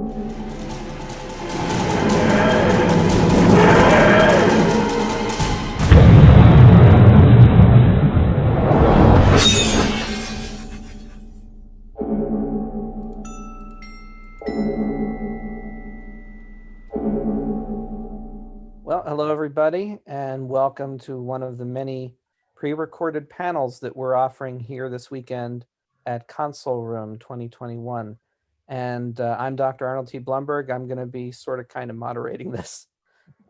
Well, hello everybody, and welcome to one of the many pre-recorded panels that we're offering here this weekend at Console Room 2021. And I'm Dr. Arnold T. Blumberg. I'm going to be sort of kind of moderating this.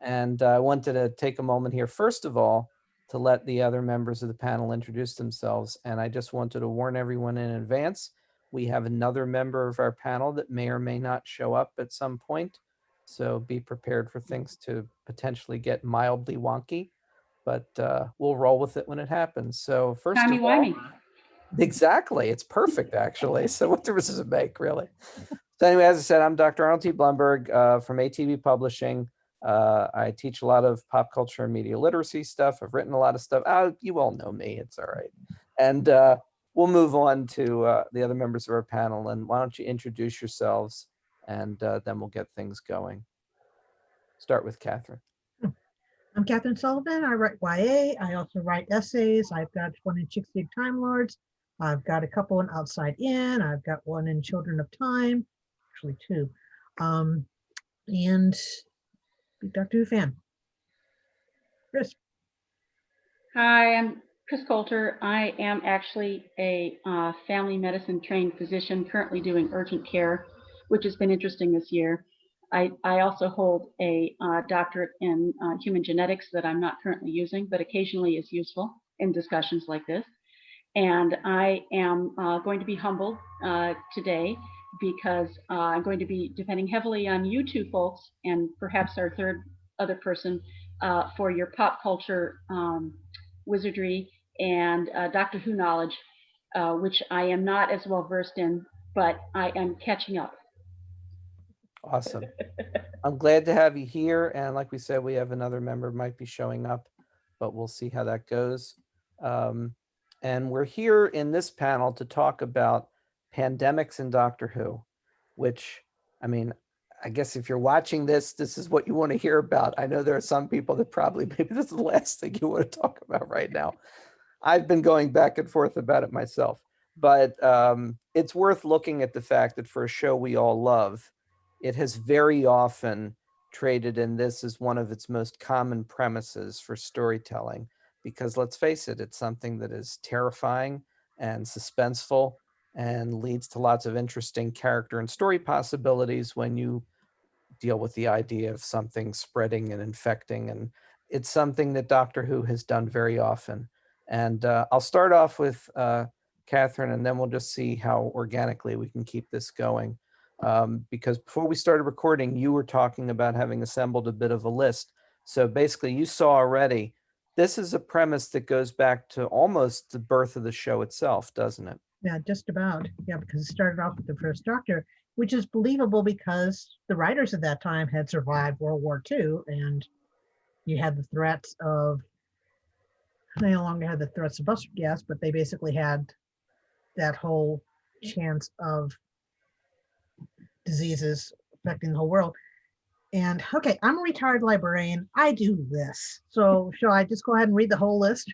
And I wanted to take a moment here, first of all, to let the other members of the panel introduce themselves. And I just wanted to warn everyone in advance, we have another member of our panel that may or may not show up at some point. So be prepared for things to potentially get mildly wonky, but we'll roll with it when it happens. So first of all, exactly, it's perfect actually. So what difference does it make, really? So anyway, as I said, I'm Dr. Arnold T. Blumberg from ATV Publishing. I teach a lot of pop culture and media literacy stuff. I've written a lot of stuff. You all know me, it's all right. And we'll move on to the other members of our panel. And why don't you introduce yourselves, and then we'll get things going. Start with Kathryn. I'm Kathryn Sullivan. I write YA. I also write essays. I've got one in Chicks Dig Time Lords. I've got a couple in Outside In. I've got one in Children of Time, actually two. And big Doctor Who fan. Kris. Hi, I'm Kris Coulter. I am actually a family medicine trained physician currently doing urgent care, which has been interesting this year. I also hold a doctorate in human genetics that I'm not currently using, but occasionally is useful in discussions like this. And I am going to be humbled today because I'm going to be depending heavily on you two folks and perhaps our third other person for your pop culture wizardry and Doctor Who knowledge, which I am not as well versed in, but I am catching up. Awesome. I'm glad to have you here. And like we said, we have another member might be showing up, but we'll see how that goes. And we're here in this panel to talk about pandemics in Doctor Who, which, I mean, I guess if you're watching this, this is what you want to hear about. I know there are some people that probably, maybe this is the last thing you want to talk about right now. I've been going back and forth about it myself, but it's worth looking at the fact that for a show we all love, it has very often traded in this as one of its most common premises for storytelling, because let's face it, it's something that is terrifying and suspenseful and leads to lots of interesting character and story possibilities when you deal with the idea of something spreading and infecting. And it's something that Doctor Who has done very often. And I'll start off with Kathryn, and then we'll just see how organically we can keep this going. Because before we started recording, you were talking about having assembled a bit of a list. So basically you saw already, this is a premise that goes back to almost the birth of the show itself, doesn't it? Yeah, just about. Yeah, because it started off with the first Doctor, which is believable because the writers at that time had survived World War II, and you had the threats of, they no longer had the threats of mustard gas, but they basically had that whole chance of diseases affecting the whole world. And okay, I'm a retired librarian. I do this. So shall I just go ahead and read the whole list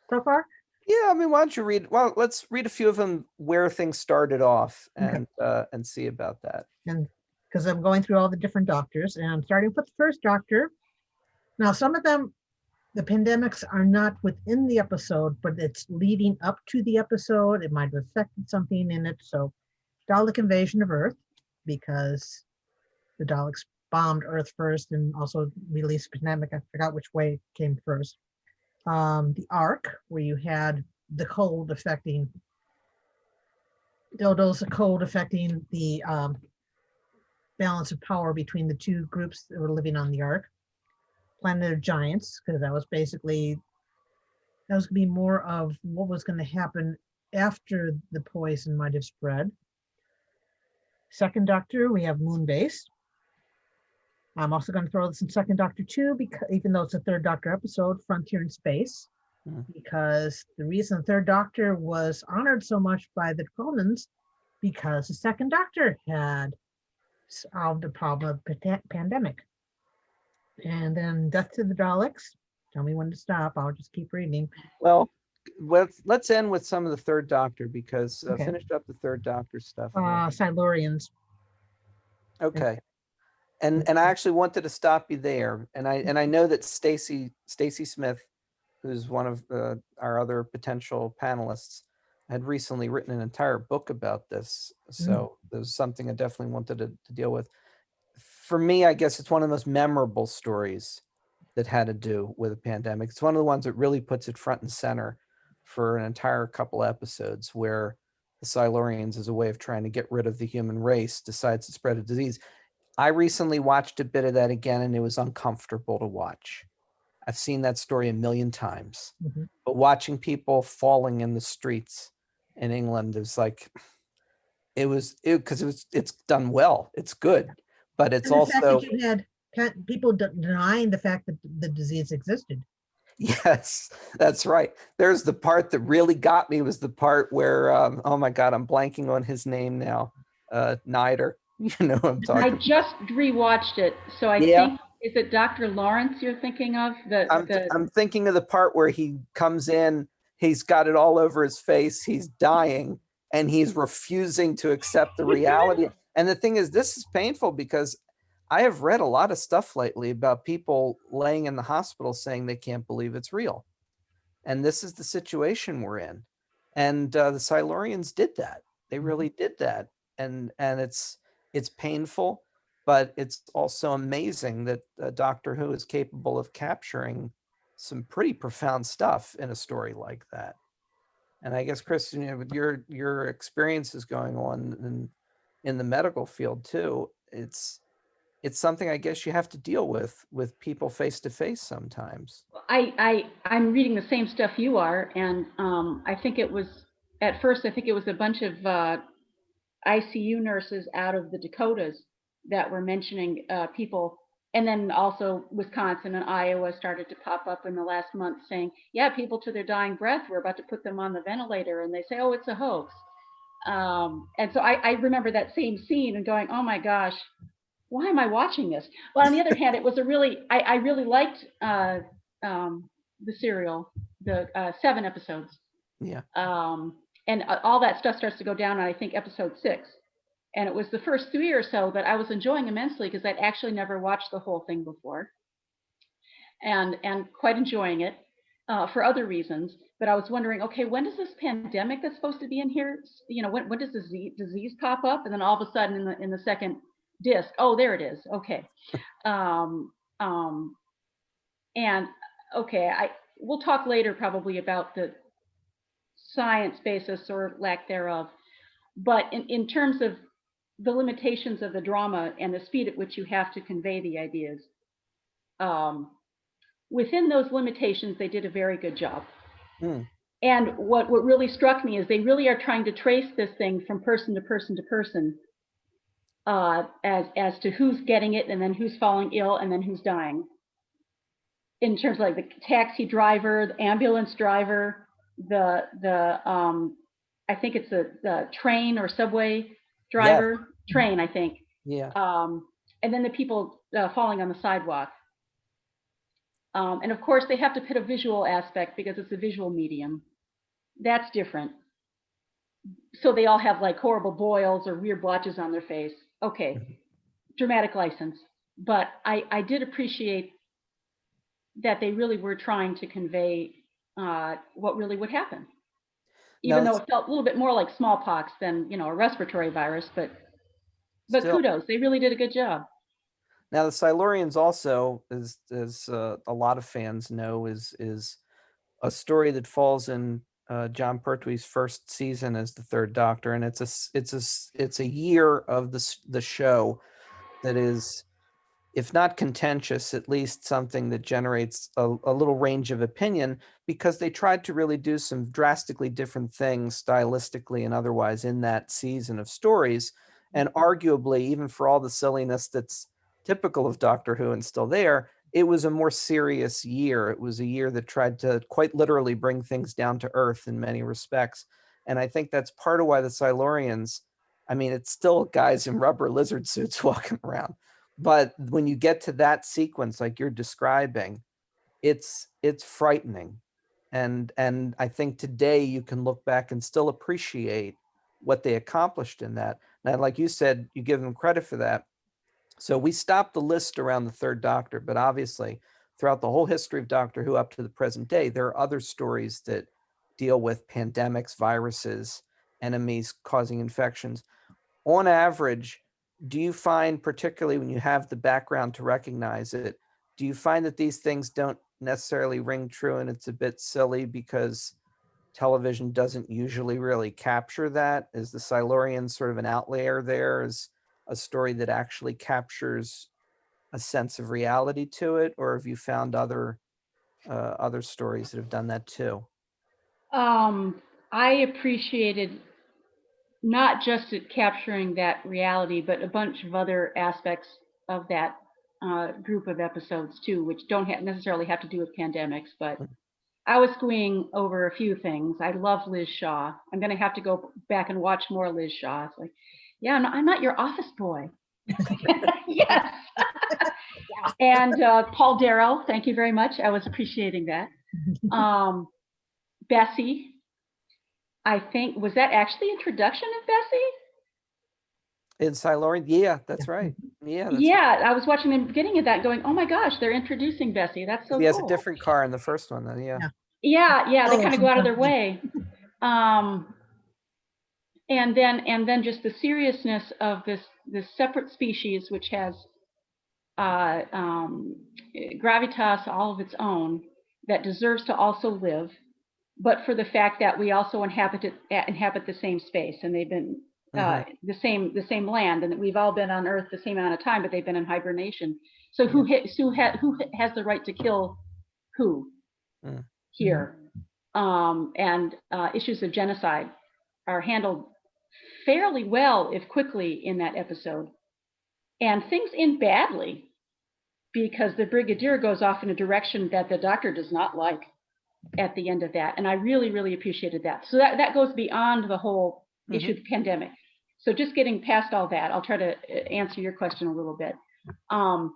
so far? Yeah, I mean, why don't you read? Well, let's read a few of them where things started off, and see about that. And because I'm going through all the different doctors, and I'm starting with the first Doctor. Now, some of them, the pandemics are not within the episode, but it's leading up to the episode. It might have affected something in it. So, Dalek invasion of Earth, because the Daleks bombed Earth first and also released a pandemic. I forgot which way it came first. The Ark, where you had the cold affecting Dodo's cold affecting the balance of power between the two groups that were living on the Ark. Planet of Giants, because that was basically, that was going to be more of what was going to happen after the poison might have spread. Second Doctor, we have Moonbase. I'm also going to throw this in Second Doctor too, because even though it's a Third Doctor episode, Frontier in Space, because the reason Third Doctor was honored so much by the Cronins, because the Second Doctor had solve the problem of pandemic. And then Death to the Daleks. Tell me when to stop. I'll just keep reading. Well, let's end with some of the Third Doctor, because Okay. finished up the Third Doctor stuff. Silurians. Okay. And I actually wanted to stop you there. And I know that Stacy Smith, who's one of our other potential panelists, had recently written an entire book about this. So there's something I definitely wanted to deal with. For me, I guess it's one of the most memorable stories that had to do with a pandemic. It's one of the ones that really puts it front and center for an entire couple episodes, where the Silurians, as a way of trying to get rid of the human race, decides to spread a disease. I recently watched a bit of that again, and it was uncomfortable to watch. I've seen that story a million times, but watching people falling in the streets in England is like, it's done well. It's good, but it's And the fact that also, you had people denying the fact that the disease existed. yes, that's right. There's the part that really got me, was the part where, oh my God, I'm blanking on his name now. Nider, you know what I'm talking I about. just rewatched it, so I Yeah. think, is it Dr. Lawrence you're thinking of? I'm thinking of the part where he comes in, he's got it all over his face, he's dying, and he's refusing to accept the reality. And the thing is, this is painful, because I have read a lot of stuff lately about people laying in the hospital saying they can't believe it's real. And this is the situation we're in. And the Silurians did that. They really did that. And it's painful, but it's also amazing that Doctor Who is capable of capturing some pretty profound stuff in a story like that. And I guess, Kris, you know, with your experiences going on in the medical field too, it's something I guess you have to deal with people face to face sometimes. I'm reading the same stuff you are, and I think it was, at first, I think it was a bunch of ICU nurses out of the Dakotas that were mentioning people, and then also Wisconsin and Iowa started to pop up in the last month saying, yeah, people to their dying breath, we're about to put them on the ventilator, and they say, oh, it's a hoax. And so I remember that same scene and going, oh my gosh, why am I watching this? Well, on the other hand, it was I really liked the serial, the 7 episodes. Yeah. And all that stuff starts to go down on, I think, episode 6. And it was the first 3 or so that I was enjoying immensely, because I'd actually never watched the whole thing before, and quite enjoying it for other reasons. But I was wondering, okay, when does this pandemic that's supposed to be in here, you know, when does this disease pop up? And then all of a sudden in the second disc, oh, there it is. Okay. And okay, we'll talk later probably about the science basis or lack thereof. But in terms of the limitations of the drama and the speed at which you have to convey the ideas, within those limitations, they did a very good job. And what really struck me is they really are trying to trace this thing from person to person to person, as to who's getting it, and then who's falling ill, and then who's dying. In terms of like the taxi driver, the ambulance driver, I think it's the train or subway driver, train, I think. Yeah. And then the people falling on the sidewalk. And of course, they have to put a visual aspect because it's a visual medium. That's different. So they all have like horrible boils or weird blotches on their face. Okay, dramatic license. But I did appreciate that they really were trying to convey what really would happen. Even though it felt a little bit more like smallpox than, you know, a respiratory virus, but still, kudos, they really did a good job. Now, the Silurians also, as a lot of fans know, is a story that falls in John Pertwee's first season as the Third Doctor, and it's a year of the show that is, if not contentious, at least something that generates a little range of opinion, because they tried to really do some drastically different things stylistically and otherwise in that season of stories. And arguably, even for all the silliness that's typical of Doctor Who and still there, it was a more serious year. It was a year that tried to quite literally bring things down to earth in many respects. And I think that's part of why the Silurians I mean, it's still guys in rubber lizard suits walking around. But when you get to that sequence, like you're describing, it's frightening. And I think today you can look back and still appreciate what they accomplished in that. Now, like you said, you give them credit for that. So we stopped the list around the third Doctor, but obviously throughout the whole history of Doctor Who up to the present day, there are other stories that deal with pandemics, viruses, enemies causing infections. On average, do you find, particularly when you have the background to recognize it, do you find that these things don't necessarily ring true and it's a bit silly because television doesn't usually really capture that? Is the Silurian sort of an outlier there? Is a story that actually captures a sense of reality to it, or have you found other stories that have done that too? I appreciated not just it capturing that reality, but a bunch of other aspects of that group of episodes too, which don't necessarily have to do with pandemics. But I was squeeing over a few things. I love Liz Shaw. I'm going to have to go back and watch more Liz Shaw. It's like, yeah, I'm not your office boy. Yes. And Paul Darrow, thank you very much. I was appreciating that. Bessie, I think, was that actually introduction of Bessie? In Silurian? Yeah, that's right. Yeah, that's Yeah, I was watching the beginning of that going, oh my gosh, they're introducing Bessie. That's so He has cool. a different car in the first one, then. Yeah. Yeah, they Oh, kind of go out of their way. And then just the seriousness of this separate species, which has gravitas all of its own, that deserves to also live, but for the fact that we also inhabit the same space, and they've been the same land, and that we've all been on Earth the same amount of time, but they've been in hibernation. So who has the right to kill who here? And issues of genocide are handled fairly well, if quickly, in that episode, and things end badly because the Brigadier goes off in a direction that the Doctor does not like at the end of that. And I really, really appreciated that. So that goes beyond the whole issue of the pandemic. So just getting past all that, I'll try to answer your question a little bit. I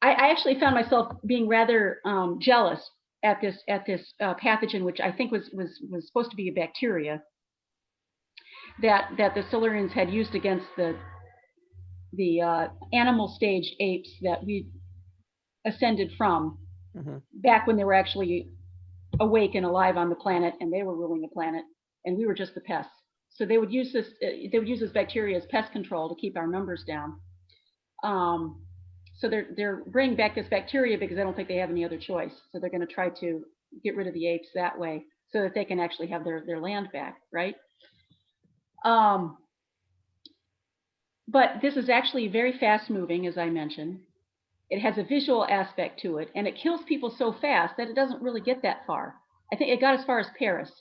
actually found myself being rather jealous at this pathogen, which I think was supposed to be a bacteria that the Silurians had used against the animal staged apes that we ascended from back when they were actually awake and alive on the planet, and they were ruling the planet, and we were just the pests. So they would use this bacteria as pest control to keep our numbers down. So they're bringing back this bacteria because I don't think they have any other choice. So they're going to try to get rid of the apes that way, so that they can actually have their land back, right? But this is actually very fast moving, as I mentioned. It has a visual aspect to it, and it kills people so fast that it doesn't really get that far. I think it got as far as Paris,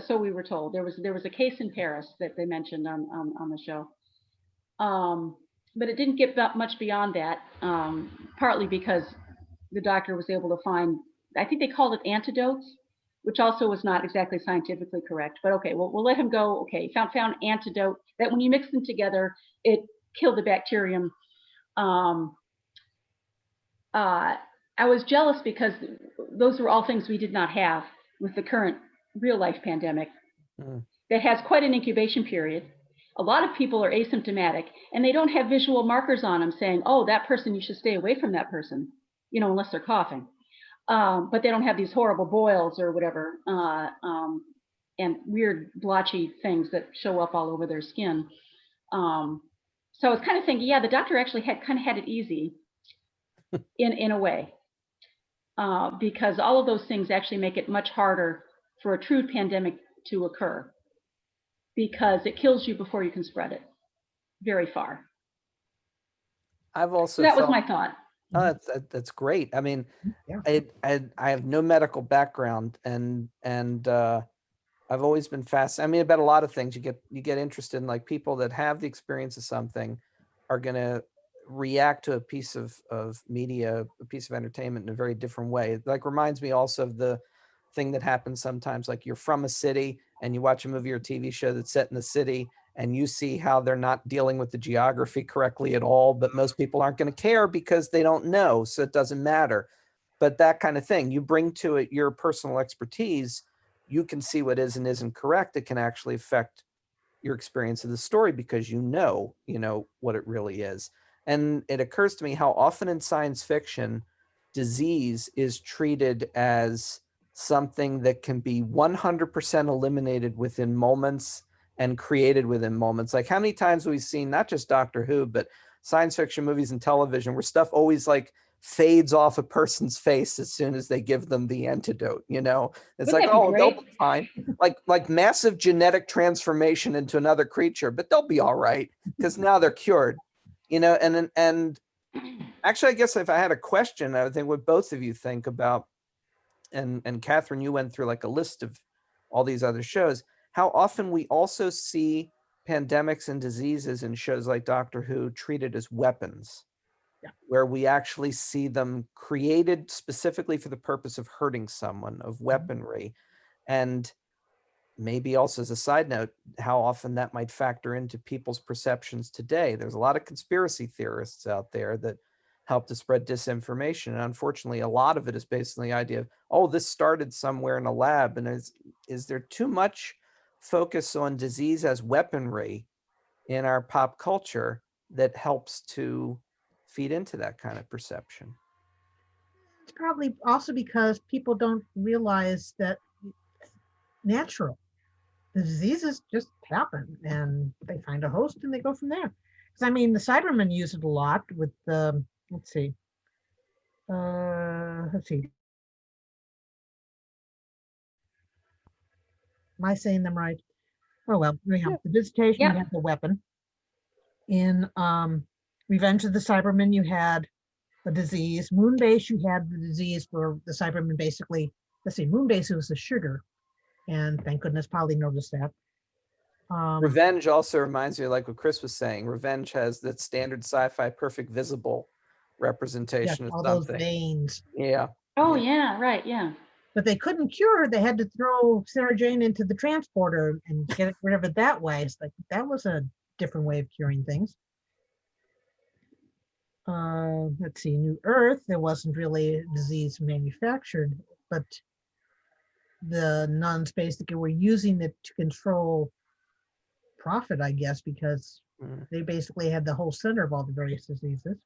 so we were told. There was a case in Paris that they mentioned on the show, but it didn't get much beyond that. Partly because the Doctor was able to find, I think they called it antidotes, which also was not exactly scientifically correct. But okay, we'll let him go. Okay, found antidote that when you mix them together, it killed the bacterium. I was jealous because those were all things we did not have with the current real life pandemic that has quite an incubation period. A lot of people are asymptomatic and they don't have visual markers on them saying, oh, that person, you should stay away from that person, unless they're coughing. But they don't have these horrible boils or whatever, and weird blotchy things that show up all over their skin. So I was kind of thinking, yeah, the Doctor actually had it easy in a way, because all of those things actually make it much harder for a true pandemic to occur, because it kills you before you can spread it very far. I've also that was my thought. Oh, that's great. I mean, I have no medical background, and I've always been fascinated. I mean, about a lot of things you get interested in, like people that have the experience of something are going to react to a piece of media, a piece of entertainment in a very different way. It like reminds me also of the thing that happens sometimes, like you're from a city and you watch a movie or TV show that's set in the city and you see how they're not dealing with the geography correctly at all, but most people aren't going to care because they don't know, so it doesn't matter. But that kind of thing, you bring to it your personal expertise, you can see what is and isn't correct. It can actually affect your experience of the story because you know what it really is. And it occurs to me how often in science fiction, disease is treated as something that can be 100% eliminated within moments and created within moments. Like how many times we've seen not just Doctor Who, but science fiction movies and television where stuff always like fades off a person's face as soon as they give them the antidote, It's Wouldn't like, that be oh, they'll great? be fine. Like massive genetic transformation into another creature, but they'll be all right because now they're cured, and actually, I guess if I had a question, I would think what both of you think about, and Kathryn, you went through like a list of all these other shows, how often we also see pandemics and diseases in shows like Doctor Who treated as weapons, where we actually see them created specifically for the purpose of hurting someone, of weaponry. And maybe also as a side note, how often that might factor into people's perceptions today. There's a lot of conspiracy theorists out there that help to spread disinformation. And unfortunately, a lot of it is based on the idea of, oh, this started somewhere in a lab. And is there too much focus on disease as weaponry in our pop culture that helps to feed into that kind of perception? It's probably also because people don't realize that it's natural. The diseases just happen and they find a host and they go from there. Because I mean, the Cybermen use it a lot with the, let's see, am I saying them right? Oh, well, anyhow, the visitation, Yeah. you had the weapon. In Revenge of the Cybermen, you had a disease. Moonbase, you had the disease for the Cybermen basically. Let's see, Moonbase was the sugar. And thank goodness Polly noticed that. Revenge also reminds me of like what Kris was saying. Revenge has that standard sci-fi perfect visible representation of all those something. veins. Yeah. Oh, yeah, right, yeah. But they couldn't cure her. They had to throw Sarah Jane into the transporter and get rid of it that way. It's like that was a different way of curing things. Let's see, New Earth, there wasn't really a disease manufactured, but the nuns basically were using it to control profit, I guess, because they basically had the whole center of all the various diseases.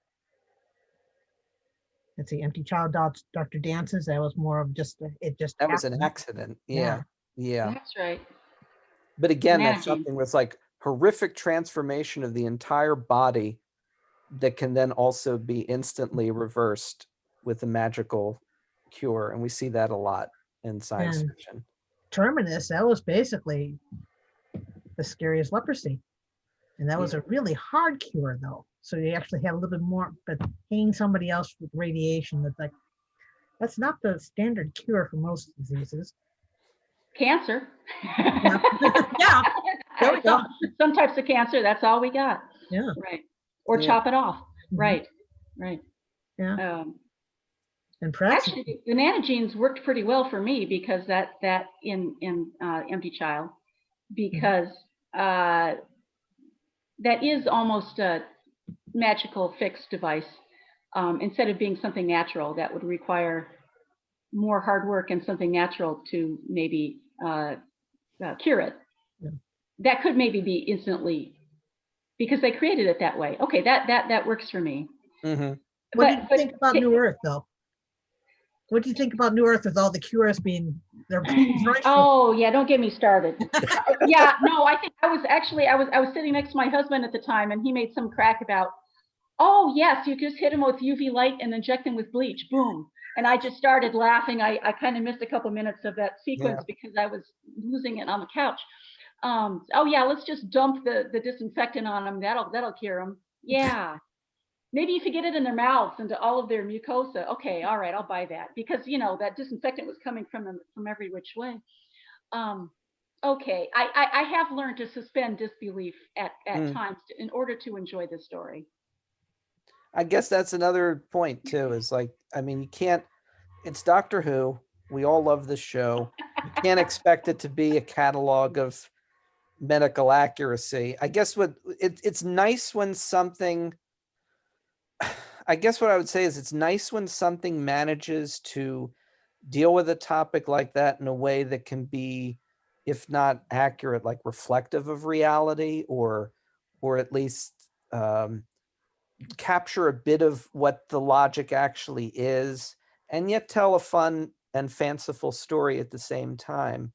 Let's see, Empty Child Dr. Dances, that was more of just, it just That happened. was an accident. Yeah. That's right. But again, that's Managing. something with like horrific transformation of the entire body that can then also be instantly reversed with a magical cure. And we see that a lot in science And fiction. Terminus, that was basically the scariest leprosy. And that was a really hard cure though. So you actually had a little bit more, but paying somebody else with radiation, that's not the standard cure for most diseases. Cancer. Yeah. Yeah. There we go. Some types of cancer, that's all we got. Yeah. Right. Or chop it off. Mhm. Right. Right. Yeah. And perhaps actually, the nanogenes worked pretty well for me because that in Empty Child, because that is almost a magical fixed device. Instead of being something natural that would require more hard work and something natural to maybe cure it. Yeah. That could maybe be instantly, because they created it that way. Okay, that works for me. Mm-hmm. What do you think about New Earth, though? What do you think about New Earth with all the cures being there? Oh yeah, don't get me started. Yeah, no, I think I was sitting next to my husband at the time, and he made some crack about, oh yes, you just hit him with UV light and inject him with bleach, boom. And I just started laughing. I kind of missed a couple minutes of that sequence because I was losing it on the couch. Oh yeah, let's just dump the disinfectant on them. That'll cure them. Yeah. Maybe if you get it in their mouths into all of their mucosa, okay, all right, I'll buy that, because that disinfectant was coming from them from every which way. Okay, I have learned to suspend disbelief at times in order to enjoy the story. I guess that's another point too, is like, I mean, you can't, it's Doctor Who. We all love this show. You can't expect it to be a catalog of medical accuracy. I guess it's nice when something, I guess what I would say is it's nice when something manages to deal with a topic like that in a way that can be, if not accurate, like reflective of reality, or at least capture a bit of what the logic actually is, and yet tell a fun and fanciful story at the same time.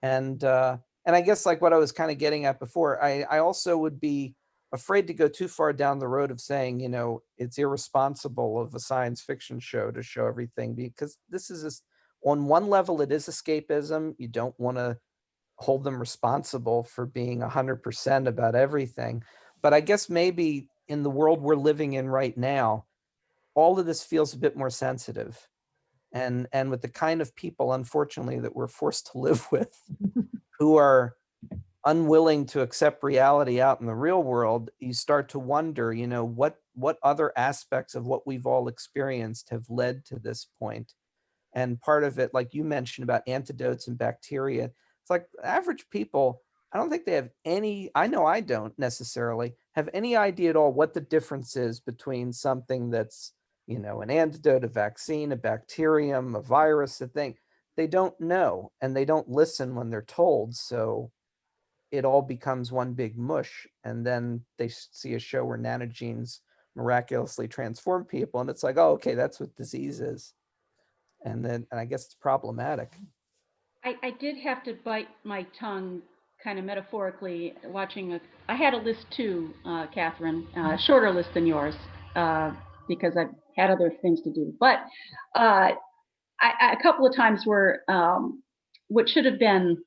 And I guess like what I was kind of getting at before, I also would be afraid to go too far down the road of saying, you know, it's irresponsible of a science fiction show to show everything, because this is on one level, it is escapism. You don't want to hold them responsible for being 100% about everything. But I guess maybe in the world we're living in right now, all of this feels a bit more sensitive. And with the kind of people, unfortunately, that we're forced to live with, who are unwilling to accept reality out in the real world, you start to wonder, you know, what other aspects of what we've all experienced have led to this point. And part of it, like you mentioned about antidotes and bacteria, it's like average people, I don't think they have any, I know I don't necessarily have any idea at all what the difference is between something that's, you know, an antidote, a vaccine, a bacterium, a virus, a thing. They don't know, and they don't listen when they're told. So it all becomes one big mush. And then they see a show where nanogenes miraculously transform people, and it's like, oh, okay, that's what disease is. And I guess it's problematic. I did have to bite my tongue kind of metaphorically watching I had a list too, Kathryn, shorter list than yours, because I've had other things to do. But a couple of times where what should have been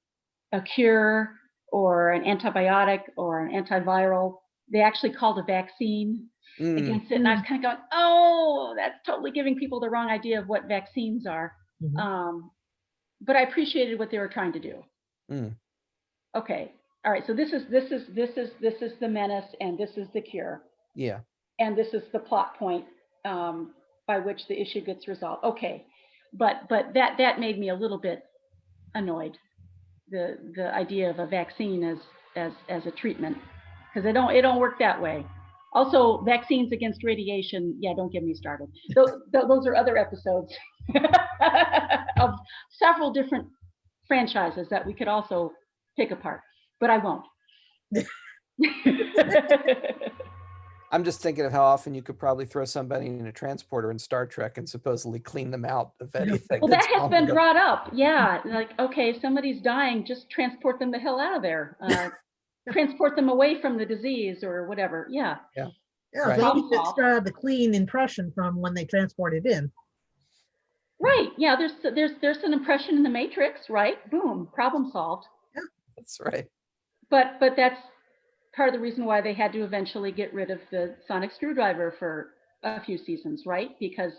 a cure or an antibiotic or an antiviral, they actually called a vaccine against it. And I was kind of going, oh, that's totally giving people the wrong idea of what vaccines are. But I appreciated what they were trying to do. Okay. All right. So this is the menace, and this is the cure. Yeah. And this is the plot point by which the issue gets resolved. Okay. But that made me a little bit annoyed. The idea of a vaccine as a treatment, because it don't work that way. Also, vaccines against radiation, yeah, don't get me started. Those are other episodes of several different franchises that we could also pick apart, but I won't. I'm just thinking of how often you could probably throw somebody in a transporter in Star Trek and supposedly clean them out of anything. Well, that has been brought up. Yeah, like, okay, if somebody's dying, just transport them the hell out of there. Transport them away from the disease or whatever. Yeah. Yeah, Right. they need the clean impression from when they transport it in. Right. Yeah, there's an impression in the matrix, right? Boom, problem solved. Yeah, that's right. But that's part of the reason why they had to eventually get rid of the sonic screwdriver for a few seasons, right? Because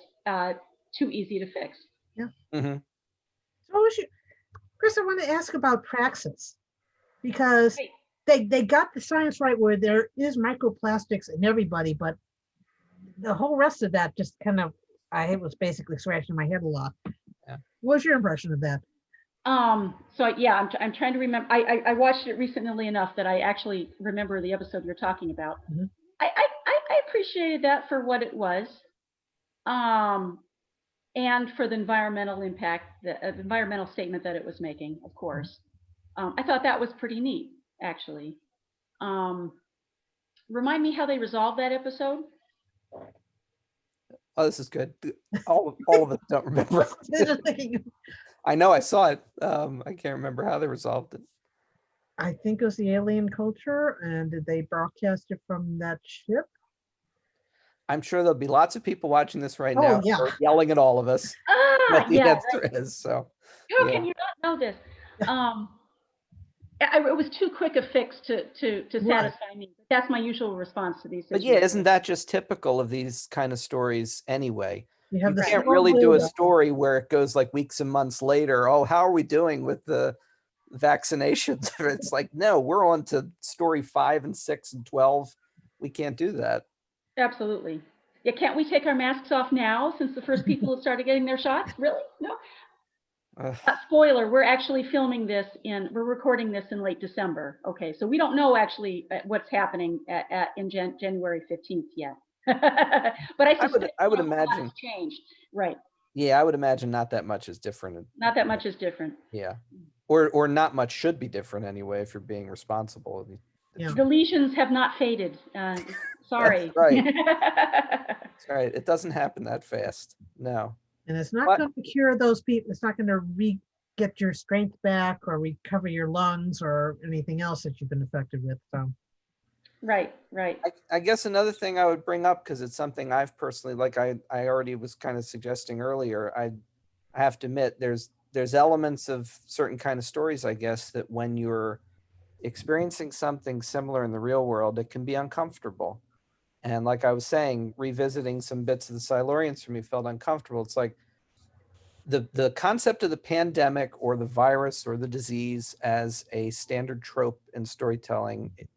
too easy to fix. Yeah. Mm-hmm. So Kris, I want to ask about praxis, because they got the science right where there is microplastics in everybody, but the whole rest of that just kind of, I was basically scratching my head a lot. Yeah. What was your impression of that? So yeah, I'm trying to remember. I watched it recently enough that I actually remember the episode you're talking about. I appreciated that for what it was, and for the environmental impact, the environmental statement that it was making, of course. I thought that was pretty neat, actually. Remind me how they resolved that episode. Oh, this is good. All of us don't remember. I know I saw it. I can't remember how they resolved it. I think it was the alien culture, and did they broadcast it from that ship? I'm sure there'll be lots of people watching this right now who are yelling at all of us. What the answer is. So how can you not know this? It was too quick a fix to satisfy me. That's my usual response to these situations. But yeah, isn't that just typical of these kind of stories anyway? You can't really do a story where it goes like weeks and months later. Oh, how are we doing with the vaccinations? It's like, no, we're on to story 5 and 6 and 12. We can't do that. Absolutely. Yeah, can't we take our masks off now since the first people have started getting their shots? Really? No. Spoiler, we're actually we're recording this in late December. Okay, so we don't know actually what's happening in January 15th yet. But I would imagine changed. Right. Yeah, I would imagine not that much is different. Not that much is different. Yeah. Or not much should be different anyway if you're being responsible. Yeah. The lesions have not faded. Sorry. That's right. That's right. It doesn't happen that fast. No. And it's not going to cure those people. It's not going to get your strength back or recover your lungs or anything else that you've been affected with. So. Right. I guess another thing I would bring up, because it's something I've personally, like I already was kind of suggesting earlier, I have to admit there's elements of certain kind of stories, I guess, that when you're experiencing something similar in the real world, it can be uncomfortable. And like I was saying, revisiting some bits of the Silurians for me felt uncomfortable. It's like the concept of the pandemic or the virus or the disease as a standard trope in storytelling, it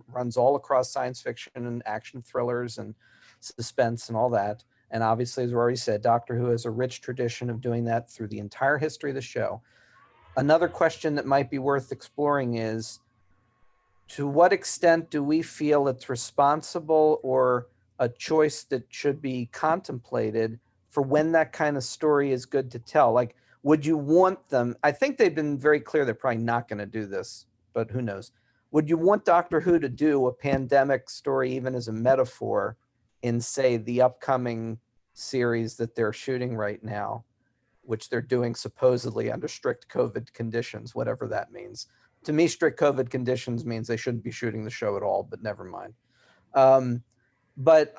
runs all across science fiction and action thrillers and suspense and all that. And obviously, as we already said, Doctor Who has a rich tradition of doing that through the entire history of the show. Another question that might be worth exploring is, to what extent do we feel it's responsible or a choice that should be contemplated for when that kind of story is good to tell? Like, would you want them? I think they've been very clear they're probably not going to do this, but who knows? Would you want Doctor Who to do a pandemic story even as a metaphor in, say, the upcoming series that they're shooting right now, which they're doing supposedly under strict COVID conditions, whatever that means? To me, strict COVID conditions means they shouldn't be shooting the show at all, but never mind. But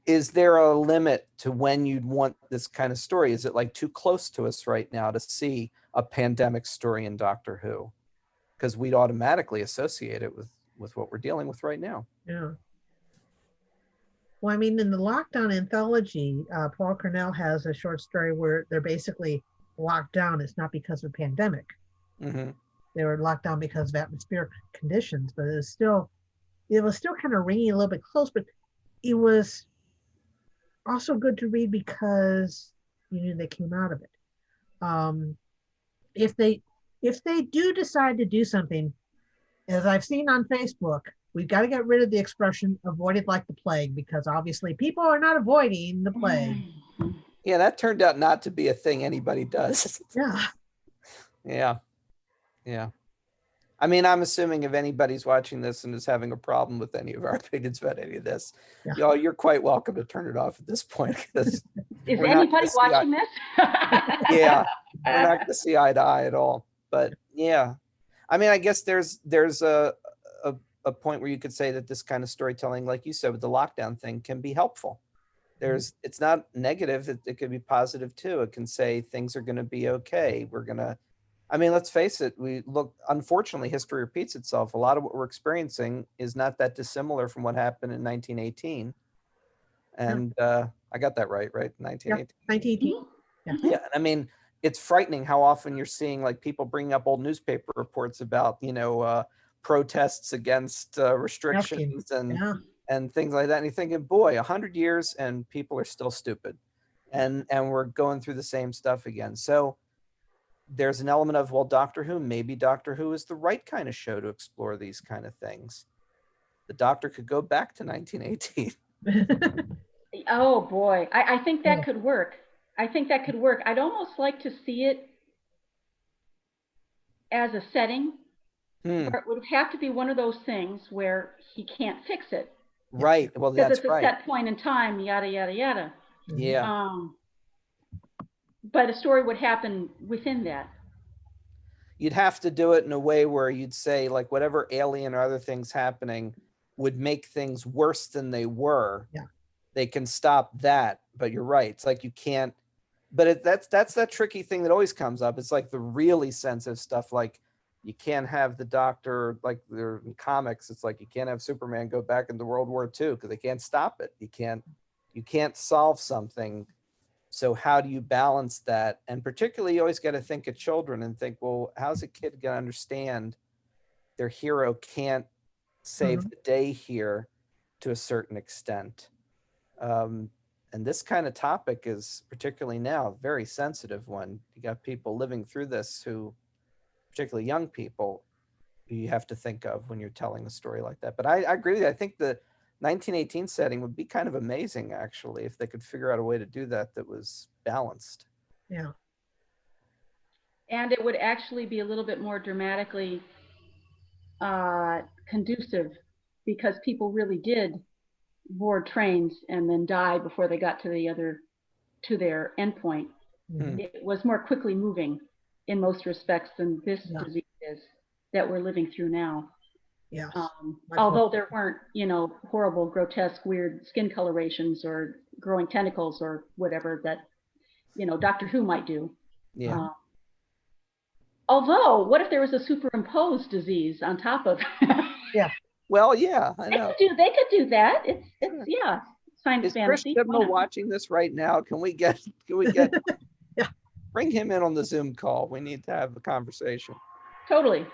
is there a limit to when you'd want this kind of story? Is it like too close to us right now to see a pandemic story in Doctor Who? Because we'd automatically associate it with what we're dealing with right now. Yeah. Well, I mean, in the lockdown anthology, Paul Cornell has a short story where they're basically locked down. It's not because of a pandemic. Mm-hmm. They were locked down because of atmospheric conditions, but it was still kind of ringing a little bit close, but it was also good to read because you knew they came out of it. If they do decide to do something, as I've seen on Facebook, we've got to get rid of the expression avoided like the plague, because obviously people are not avoiding the plague. Yeah, that turned out not to be a thing anybody does. Yeah. Yeah. I mean, I'm assuming if anybody's watching this and is having a problem with any of our opinions about any of this, y'all, you're quite welcome to turn it off at this point. Is anybody watching this? Yeah, we're not going to see eye to eye at all. But yeah, I mean, I guess there's a point where you could say that this kind of storytelling, like you said, with the lockdown thing, can be helpful. It's not negative. It could be positive too. It can say things are going to be okay. I mean, let's face it. Unfortunately, history repeats itself. A lot of what we're experiencing is not that dissimilar from what happened in 1918. And I got that right? 1918. Yeah, 1918. Yeah. I mean, it's frightening how often you're seeing like people bringing up old newspaper reports about, protests against restrictions and things like that. And you're thinking, boy, 100 years and people are still stupid. And we're going through the same stuff again. So there's an element of, well, maybe Doctor Who is the right kind of show to explore these kind of things. The Doctor could go back to 1918. Oh boy, I think that could work. I'd almost like to see it as a setting where it would have to be one of those things where he can't fix it. Right. Well, that's right. Because it's a set point in time, yada, yada, yada. Yeah. But a story would happen within that. You'd have to do it in a way where you'd say, like, whatever alien or other things happening would make things worse than they were. Yeah. They can stop that. But you're right. It's like you can't. But that's that tricky thing that always comes up. It's like the really sensitive stuff, like you can't have the Doctor, like they're in comics. It's like you can't have Superman go back into World War II because they can't stop it. You can't solve something. So how do you balance that? And particularly, you always got to think of children and think, well, how's a kid going to understand their hero can't save the day here to a certain extent? And And this kind of topic is, particularly now, a very sensitive one. You got people living through this who, particularly young people, who you have to think of when you're telling a story like that. But I agree with you. I think the 1918 setting would be kind of amazing, actually, if they could figure out a way to do that that was balanced. Yeah. And it would actually be a little bit more dramatically conducive, because people really did board trains and then die before they got to their endpoint. Mhm. It was more quickly moving in most respects than this Yeah. disease is that we're living through now. Yes. Although there weren't, horrible, grotesque, weird skin colorations or growing tentacles or whatever that, Doctor Who might do. Yeah. Although, what if there was a superimposed disease on top of? Yeah. Well, yeah, I know. They could do that. It's science Is Kris fantasy. Chibnall watching this right now? Can we get Yeah. bring him in on the Zoom call? We need to have a conversation. Totally.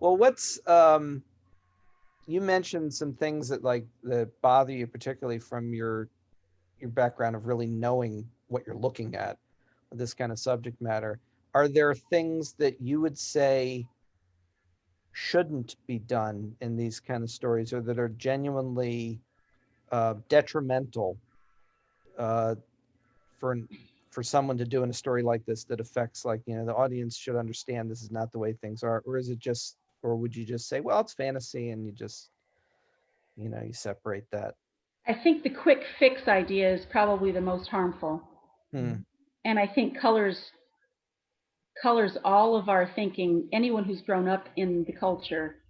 Well, you mentioned some things that bother you, particularly from your background of really knowing what you're looking at with this kind of subject matter. Are there things that you would say shouldn't be done in these kind of stories, or that are genuinely detrimental for someone to do in a story like this, that affects, the audience should understand this is not the way things are? Or is it just, or would you just say, well, it's fantasy, and you just, you separate that? I think the quick fix idea is probably the most harmful. And I think colors all of our thinking. Anyone who's grown up in the culture,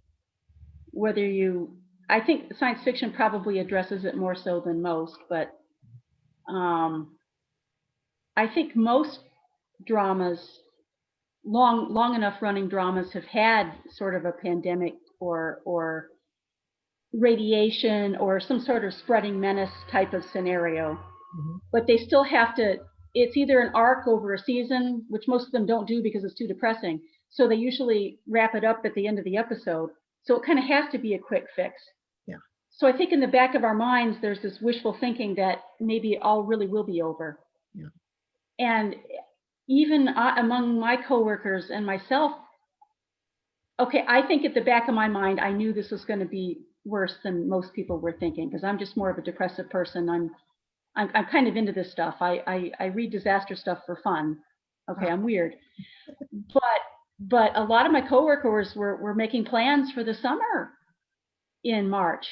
I think science fiction probably addresses it more so than most, but I think most dramas, long enough running dramas, have had sort of a pandemic or radiation or some sort of spreading menace type of scenario. But they still have to, it's either an arc over a season, which most of them don't do because it's too depressing. So they usually wrap it up at the end of the episode. So it kind of has to be a quick fix. Yeah. So I think in the back of our minds, there's this wishful thinking that maybe it all really will be over. Yeah. And even among my coworkers and myself, okay, I think at the back of my mind, I knew this was going to be worse than most people were thinking, because I'm just more of a depressive person. I'm kind of into this stuff. I read disaster stuff for fun. Okay, I'm weird. But a lot of my coworkers were making plans for the summer in March.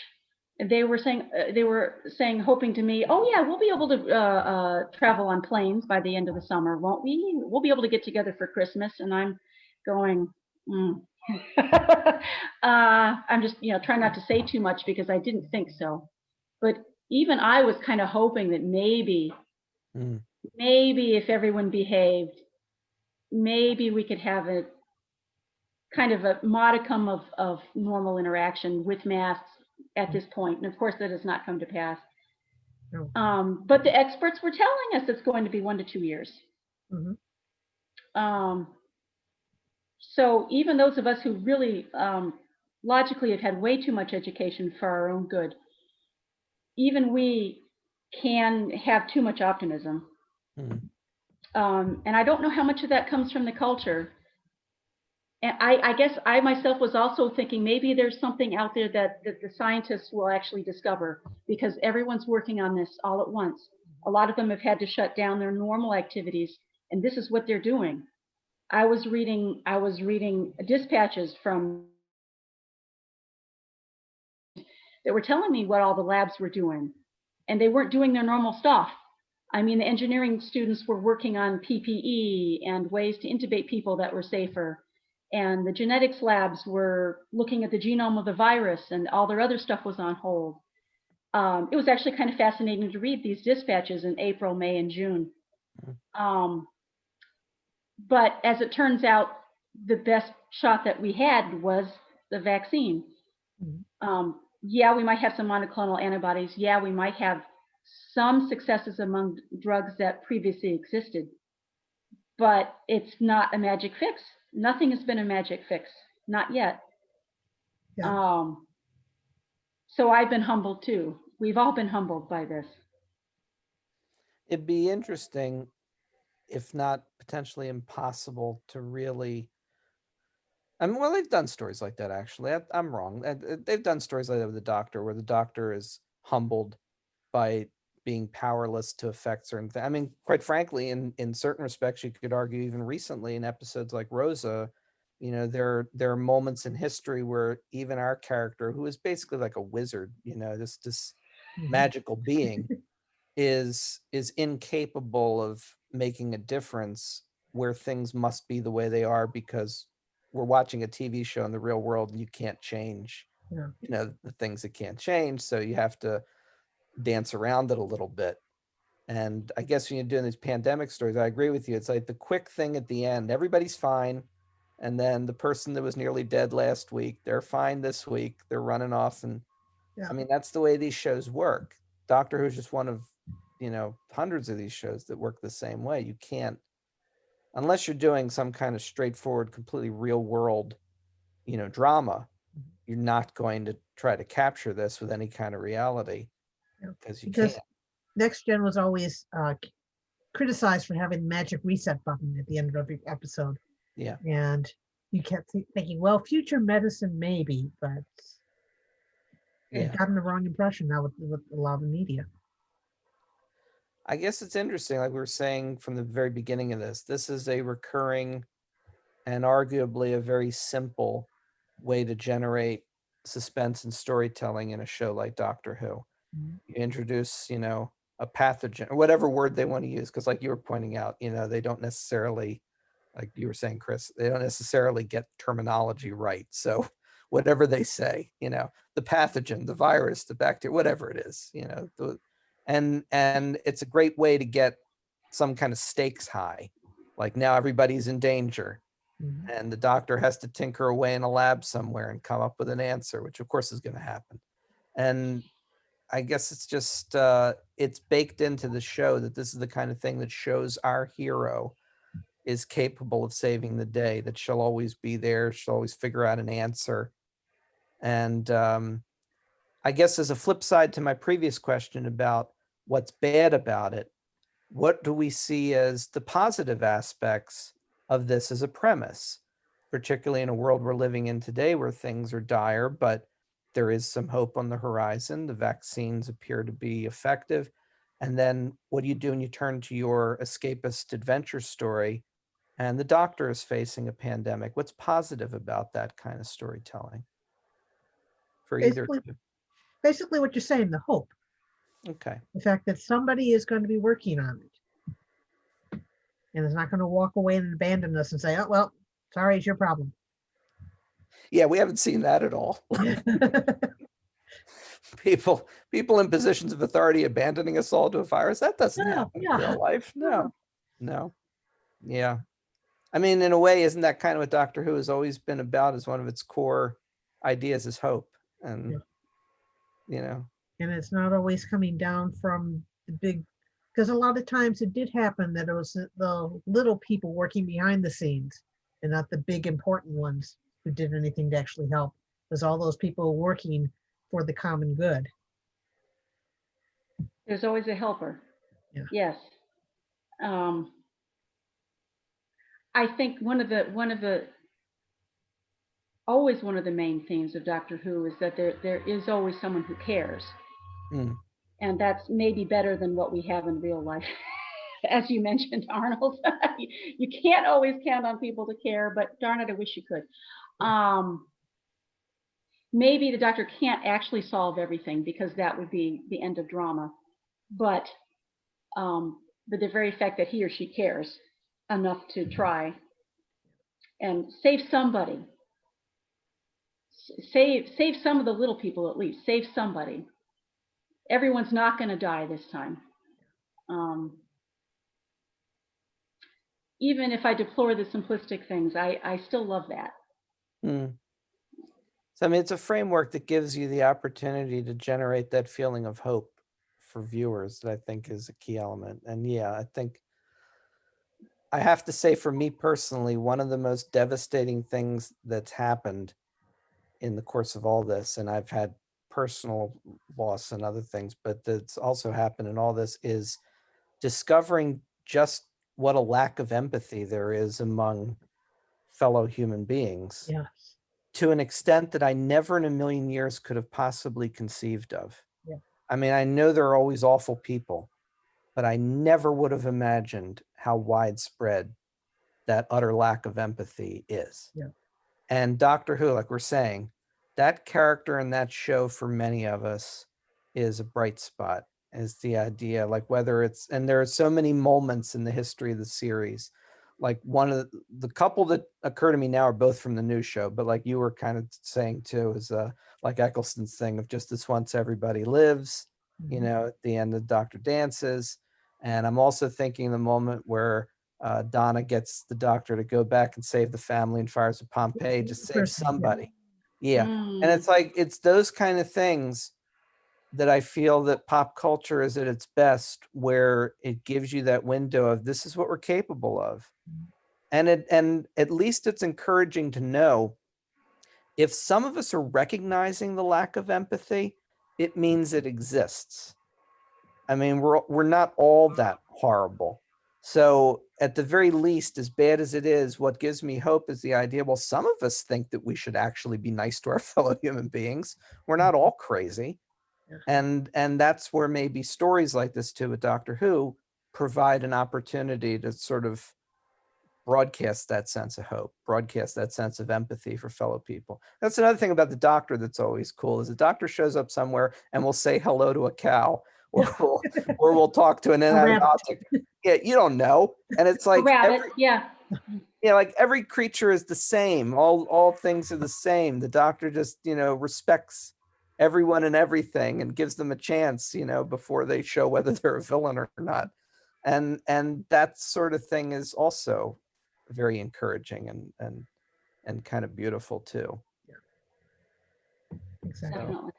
They were saying, hoping to me, oh yeah, we'll be able to travel on planes by the end of the summer, won't we? We'll be able to get together for Christmas. And I'm going, I'm just, trying not to say too much, because I didn't think so. But even I was kind of hoping that maybe if everyone behaved, maybe we could have a kind of a modicum of normal interaction with masks at this point. And of course, that has not come to pass. No. But the experts were telling us it's going to be 1 to 2 years. So even those of us who really logically have had way too much education for our own good, even we can have too much optimism. And I don't know how much of that comes from the culture. And I guess I myself was also thinking maybe there's something out there that the scientists will actually discover, because everyone's working on this all at once. A lot of them have had to shut down their normal activities, and this is what they're doing. I was reading dispatches from that were telling me what all the labs were doing, and they weren't doing their normal stuff. I mean, the engineering students were working on PPE and ways to intubate people that were safer. And the genetics labs were looking at the genome of the virus, and all their other stuff was on hold. It was actually kind of fascinating to read these dispatches in April, May, and June. But as it turns out, the best shot that we had was the vaccine. Yeah, we might have some monoclonal antibodies. Yeah, we might have some successes among drugs that previously existed. But it's not a magic fix. Nothing has been a magic fix, not yet. Yeah. So I've been humbled too. We've all been humbled by this. It'd be interesting, if not potentially impossible, to really. I mean, well, they've done stories like that, actually. I'm wrong. They've done stories like that with the Doctor, where the Doctor is humbled by being powerless to affect certain things. I mean, quite frankly, in certain respects, you could argue even recently in episodes like Rosa, there are moments in history where even our character, who is basically like a wizard, this Mhm. magical being, is incapable of making a difference where things must be the way they are because we're watching a TV show in the real world and you can't change Yeah. the things that can't change, so you have to dance around it a little bit. And I guess when you're doing these pandemic stories, I agree with you. It's like the quick thing at the end, everybody's fine. And then the person that was nearly dead last week, they're fine this week. They're running off. And Yeah. I mean, that's the way these shows work. Doctor Who's just one of, hundreds of these shows that work the same way. You can't, unless you're doing some kind of straightforward, completely real world, drama, you're not going to try to capture this with any kind of reality Yeah. because you Because can't. Next Gen was always criticized for having the magic reset button at the end of every episode. Yeah. And you kept thinking, well, future medicine maybe, but Yeah. gotten the wrong impression now with a lot of the media. I guess it's interesting, like we were saying from the very beginning of this is a recurring and arguably a very simple way to generate suspense and storytelling in a show like Doctor Who. Mhm. You introduce, a pathogen or whatever word they want to use, because like you were pointing out, they don't necessarily, like you were saying, Kris, they don't necessarily get terminology right. So whatever they say, the pathogen, the virus, the bacteria, whatever it is, and it's a great way to get some kind of stakes high. Like now everybody's in danger Mhm. and the Doctor has to tinker away in a lab somewhere and come up with an answer, which of course is going to happen. And I guess it's just it's baked into the show that this is the kind of thing that shows our hero is capable of saving the day, that she'll always be there, she'll always figure out an answer. And I guess as a flip side to my previous question about what's bad about it, what do we see as the positive aspects of this as a premise, particularly in a world we're living in today where things are dire, but there is some hope on the horizon. The vaccines appear to be effective. And then what do you do when you turn to your escapist adventure story and the Doctor is facing a pandemic? What's positive about that kind of storytelling for either? Basically what you're saying, the hope, Okay. the fact that somebody is going to be working on it and is not going to walk away and abandon us and say, oh, well, sorry, it's your problem. Yeah, we haven't seen that at all. people in positions of authority abandoning us all to a virus. That doesn't happen in real life. No. Yeah. I mean, in a way, isn't that kind of what Doctor Who has always been about? As one of its core ideas is hope. And, And it's not always coming down from the big, because a lot of times it did happen that it was the little people working behind the scenes and not the big important ones who did anything to actually help. It was all those people working for the common good. There's always a helper. Yeah. Yes. I think one of the always one of the main themes of Doctor Who is that there is always someone who cares. Mm. And that's maybe better than what we have in real life. As you mentioned, Arnold, you can't always count on people to care, but darn it, I wish you could. Maybe the Doctor can't actually solve everything because that would be the end of drama. But the very fact that he or she cares enough to try and save somebody, save some of the little people at least, save somebody. Everyone's not going to die this time. Even if I deplore the simplistic things, I still love that. Mm. So, I mean, it's a framework that gives you the opportunity to generate that feeling of hope for viewers that I think is a key element. And yeah, I think I have to say, for me personally, one of the most devastating things that's happened in the course of all this, and I've had personal loss and other things, but that's also happened in all this is discovering just what a lack of empathy there is among fellow human beings Yeah. to an extent that I never in a million years could have possibly conceived of. Yeah. I mean, I know there are always awful people, but I never would have imagined how widespread that utter lack of empathy is. Yeah. And Doctor Who, like we're saying, that character in that show for many of us is a bright spot, is the idea, like whether it's, and there are so many moments in the history of the series. Like one of the couple that occur to me now are both from the new show, but like you were kind of saying too, is like Eccleston's thing of just this once everybody lives, you Mhm. know, at the end of Dr. Dances. And I'm also thinking the moment where Donna gets the doctor to go back and save the family and fires of Pompeii, just save Person, yeah. somebody. Yeah. And Mm. it's like, it's those kind of things that I feel that pop culture is at its best, where it gives you that window of this is what we're capable of. And at least it's encouraging to know if some of us are recognizing the lack of empathy, it means it exists. I mean, we're not all that horrible. So at the very least, as bad as it is, what gives me hope is the idea, well, some of us think that we should actually be nice to our fellow human beings. We're not all crazy. Yeah. And that's where maybe stories like this too with Doctor Who provide an opportunity to sort of broadcast that sense of hope, broadcast that sense of empathy for fellow people. That's another thing about the doctor that's always cool, is the doctor shows up somewhere and will say hello to a cow, or we'll talk to an inanimate rabbit. object. Yeah, you don't know. And it's A like rabbit, yeah. like every creature is the same. All things are the same. The doctor just, respects everyone and everything and gives them a chance, before they show whether they're a villain or not. And that sort of thing is also very encouraging and kind of beautiful too. Exactly. Definitely.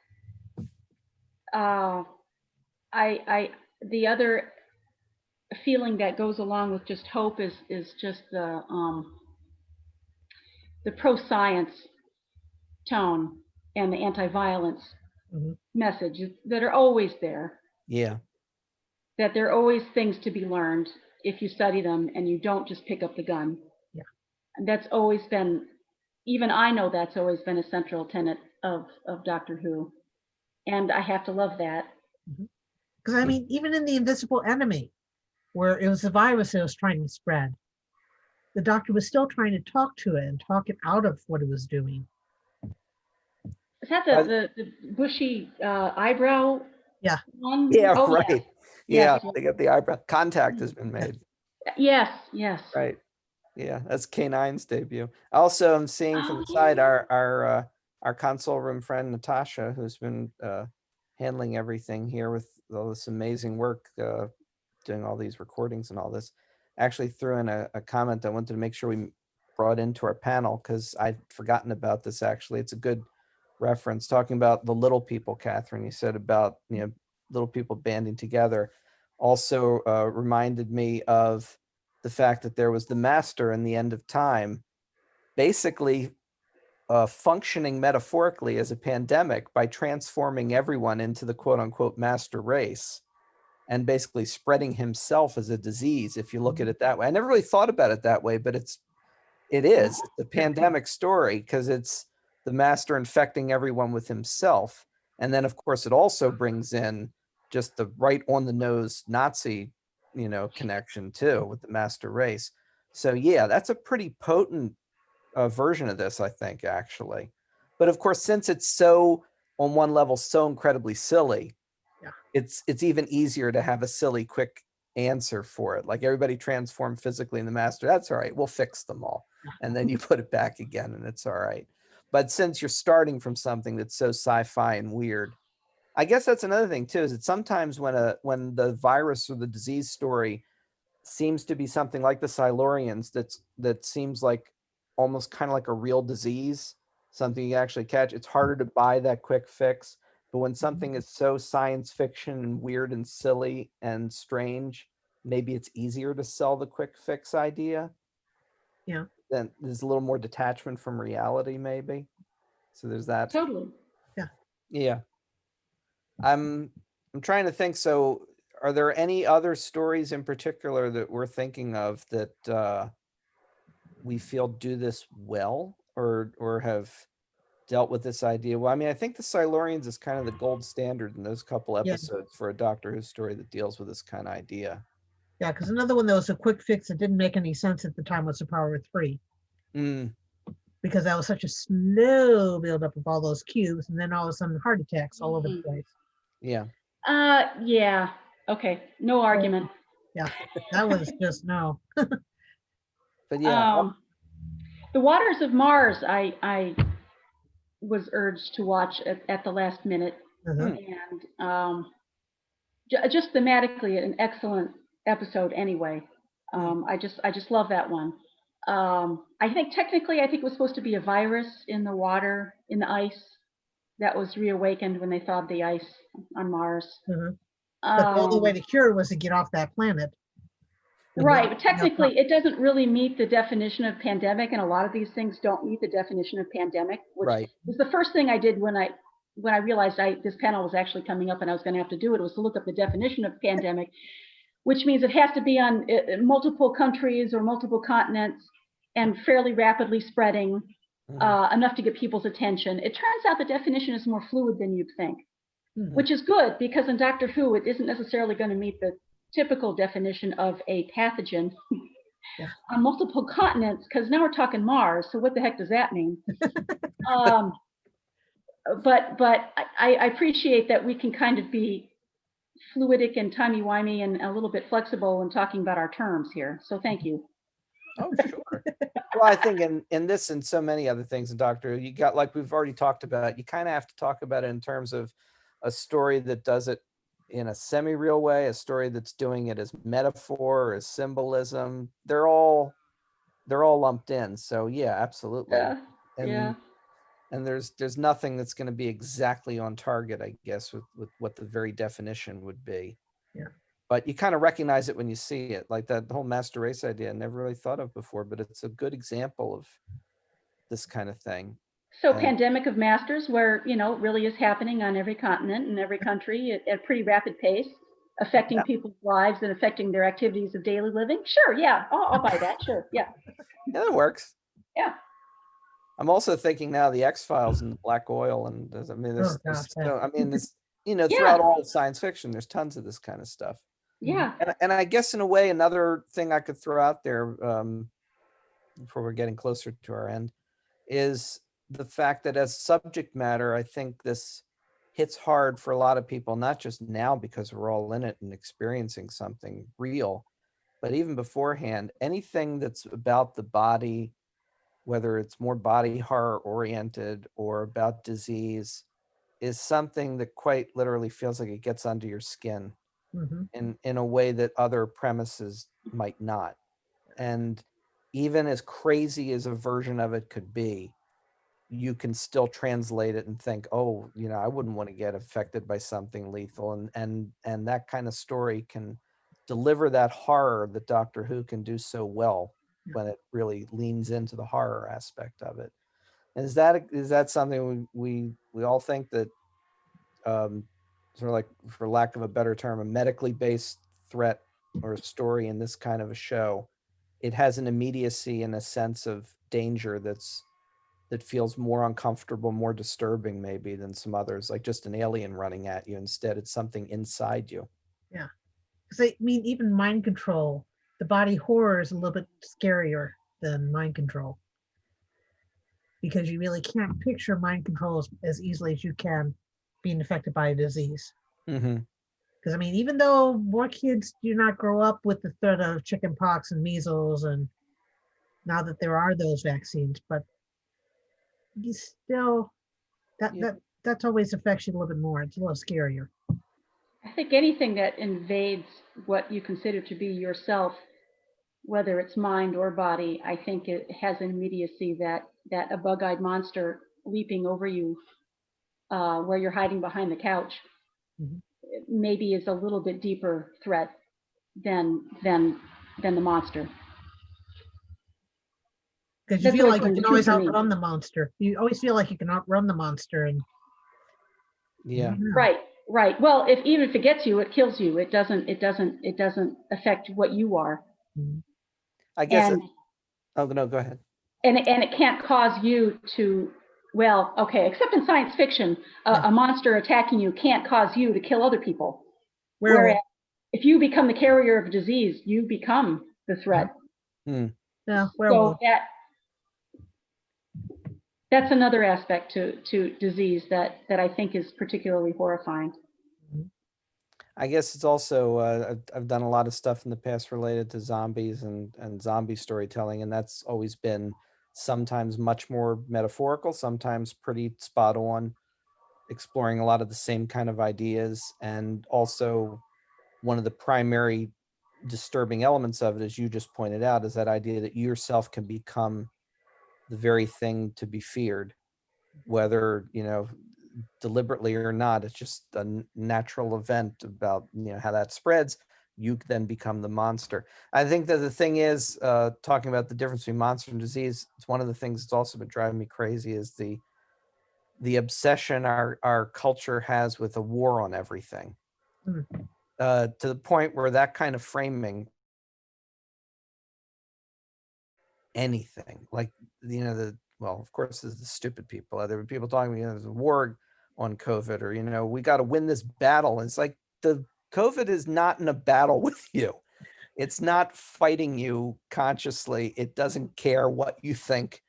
The other feeling that goes along with just hope is just the pro-science tone and the anti-violence Mhm. message that are always there. Yeah. That there are always things to be learned if you study them and you don't just pick up the gun. Yeah. And that's always been, even I know that's always been a central tenet of Doctor Who. And I have to love that. Because I mean, even in The Invisible Enemy, where it was the virus that was trying to spread, the doctor was still trying to talk to it and talk it out of what it was doing. Is that the bushy eyebrow Yeah. one? Yeah, Oh, right. Yes. Yeah, they get the eyebrow. Contact has been made. Yes, yes. Right. Yeah, that's K9's debut. Also, I'm seeing from the side our console room friend Natasha, who's been handling everything here with all this amazing work, doing all these recordings and all this. Actually threw in a comment I wanted to make sure we brought into our panel, because I'd forgotten about this. Actually, it's a good reference, talking about the little people. Kathryn, you said about little people banding together. Also reminded me of the fact that there was the master in the end of time, basically functioning metaphorically as a pandemic by transforming everyone into the quote unquote master race and basically spreading himself as a disease, if you look at it that way. I never really thought about it that way, but it is. It's a pandemic story because it's the master infecting everyone with himself. And then of course it also brings in just the right on the nose Nazi, connection too with the master race. So yeah, that's a pretty potent version of this, I think, actually. But of course, since it's so on one level so incredibly silly, Yeah. it's even easier to have a silly, quick answer for it. Like everybody transformed physically in the master. That's all right. We'll fix them all, and then you put it back again, and it's all right. But since you're starting from something that's so sci-fi and weird, I guess that's another thing too. Is that sometimes when the virus or the disease story seems to be something like the Silurians, that seems like almost kind of like a real disease, something you actually catch, it's harder to buy that quick fix. But when something is so science fiction and weird and silly and strange, maybe it's easier to sell the quick fix idea. Yeah. Then there's a little more detachment from reality, maybe. So there's that. Totally. Yeah. Yeah. I'm trying to think. So, are there any other stories in particular that we're thinking of that we feel do this well, or have dealt with this idea? Well, I mean, I think the Silurians is kind of the gold standard in those couple Yeah. episodes for a Doctor Who story that deals with this kind of idea. Yeah, because another one that was a quick fix that didn't make any sense at the time was the Power of Three, Mm, because that was such a slow buildup of all those cubes, and then all of a sudden heart attacks all over the Mhm. place. yeah. Yeah. Okay. No argument. Yeah, that was just no. But yeah, The Waters of Mars, I was urged to watch at the last minute, Uh-huh. and just thematically an excellent episode. Anyway, I just love that one. I think technically, I think it was supposed to be a virus in the water, in the ice, that was reawakened when they thawed the ice on Mars. Uh-huh. But the only way to cure it was to get off that planet. And Right, then- but technically, it doesn't really meet the definition of pandemic, and a lot of these things don't meet the definition of pandemic, which right. was the first thing I did when I realized this panel was actually coming up and I was going to have to do it, was to look up the definition of pandemic, which means it has to be on multiple countries or multiple continents and fairly rapidly spreading, enough to get people's attention. It turns out the definition is more fluid than you'd think, which is good, because in Doctor Who, it isn't necessarily going to meet the typical definition of a pathogen on multiple continents, because now we're talking Mars, so what the heck does that mean? But I appreciate that we can kind of be fluidic and timey-wimey and a little bit flexible in talking about our terms here, so thank you. Oh, sure. Well, I think in this and so many other things in Doctor Who, you got, like we've already talked about, you kind of have to talk about it in terms of a story that does it in a semi-real way, a story that's doing it as metaphor, as symbolism. They're all lumped in. So yeah, absolutely. Yeah. And there's nothing that's going to be exactly on target, I guess, with what the very definition would be. Yeah. But you kind of recognize it when you see it, like that whole master race idea. I never really thought of before, but it's a good example of this kind of thing. So pandemic of masters, where, you know, really is happening on every continent and every country at a pretty rapid pace, affecting people's lives and affecting their activities of daily living. Sure, yeah, I'll buy that. Sure, yeah. Yeah, that works. Yeah. I'm also thinking now the X-Files and the black oil, and I mean, this, you know, throughout all of science fiction, there's tons of this kind of stuff. Yeah. And I guess in a way, another thing I could throw out there before we're getting closer to our end is the fact that as subject matter, I think this hits hard for a lot of people, not just now because we're all in it and experiencing something real, but even beforehand. Anything that's about the body, whether it's more body horror oriented or about disease, is something that quite literally feels like it gets under your skin in a way that other premises might not. And even as crazy as a version of it could be, you can still translate it and think, oh, you know, I wouldn't want to get affected by something lethal. And that kind of story can deliver that horror that Doctor Who can do so well when it really leans into the horror aspect of it. And is that something we all think that sort of, like, for lack of a better term, a medically based threat or a story in this kind of a show, it has an immediacy and a sense of danger that feels more uncomfortable, more disturbing maybe than some others, like just an alien running at you. Instead, it's something inside you. Yeah. Because I mean, even mind control, the body horror is a little bit scarier than mind control, because you really can't picture mind control as easily as you can being affected by a disease. Because I mean, even though more kids do not grow up with the threat of chicken pox and measles, and now that there are those vaccines, but you still, that's always affects you a little bit more. It's a little scarier. I think anything that invades what you consider to be yourself, whether it's mind or body, I think it has an immediacy that a bug-eyed monster leaping over you where you're hiding behind the couch maybe is a little bit deeper threat than the monster. Because you feel like you can always outrun the monster. You always feel like you can outrun the monster. And yeah. Right. Right. Well, even if it gets you, it kills you. It doesn't affect what you are. Mhm. I guess. And Oh no, go ahead. and it can't cause you to, well, okay, except in science fiction, Yeah. a monster attacking you can't cause you to kill other people. Werewolf. Whereas if you become the carrier of a disease, you become the threat. Hmm. Yeah, So werewolf. that's another aspect to disease that I think is particularly horrifying. I guess it's also I've done a lot of stuff in the past related to zombies and zombie storytelling, and that's always been sometimes much more metaphorical, sometimes pretty spot on, exploring a lot of the same kind of ideas. And also one of the primary disturbing elements of it, as you just pointed out, is that idea that you yourself can become the very thing to be feared, whether deliberately or not. It's just a natural event about how that spreads. You then become the monster. I think that the thing is, talking about the difference between monster and disease, it's one of the things that's also been driving me crazy is the obsession our culture has with a war on everything, Mm. to the point where that kind of framing anything like well, of course there's the stupid people. There were people talking, there's a war on COVID, or we got to win this battle. And it's like the COVID is not in a battle with you. It's not fighting you consciously. It doesn't care what you think.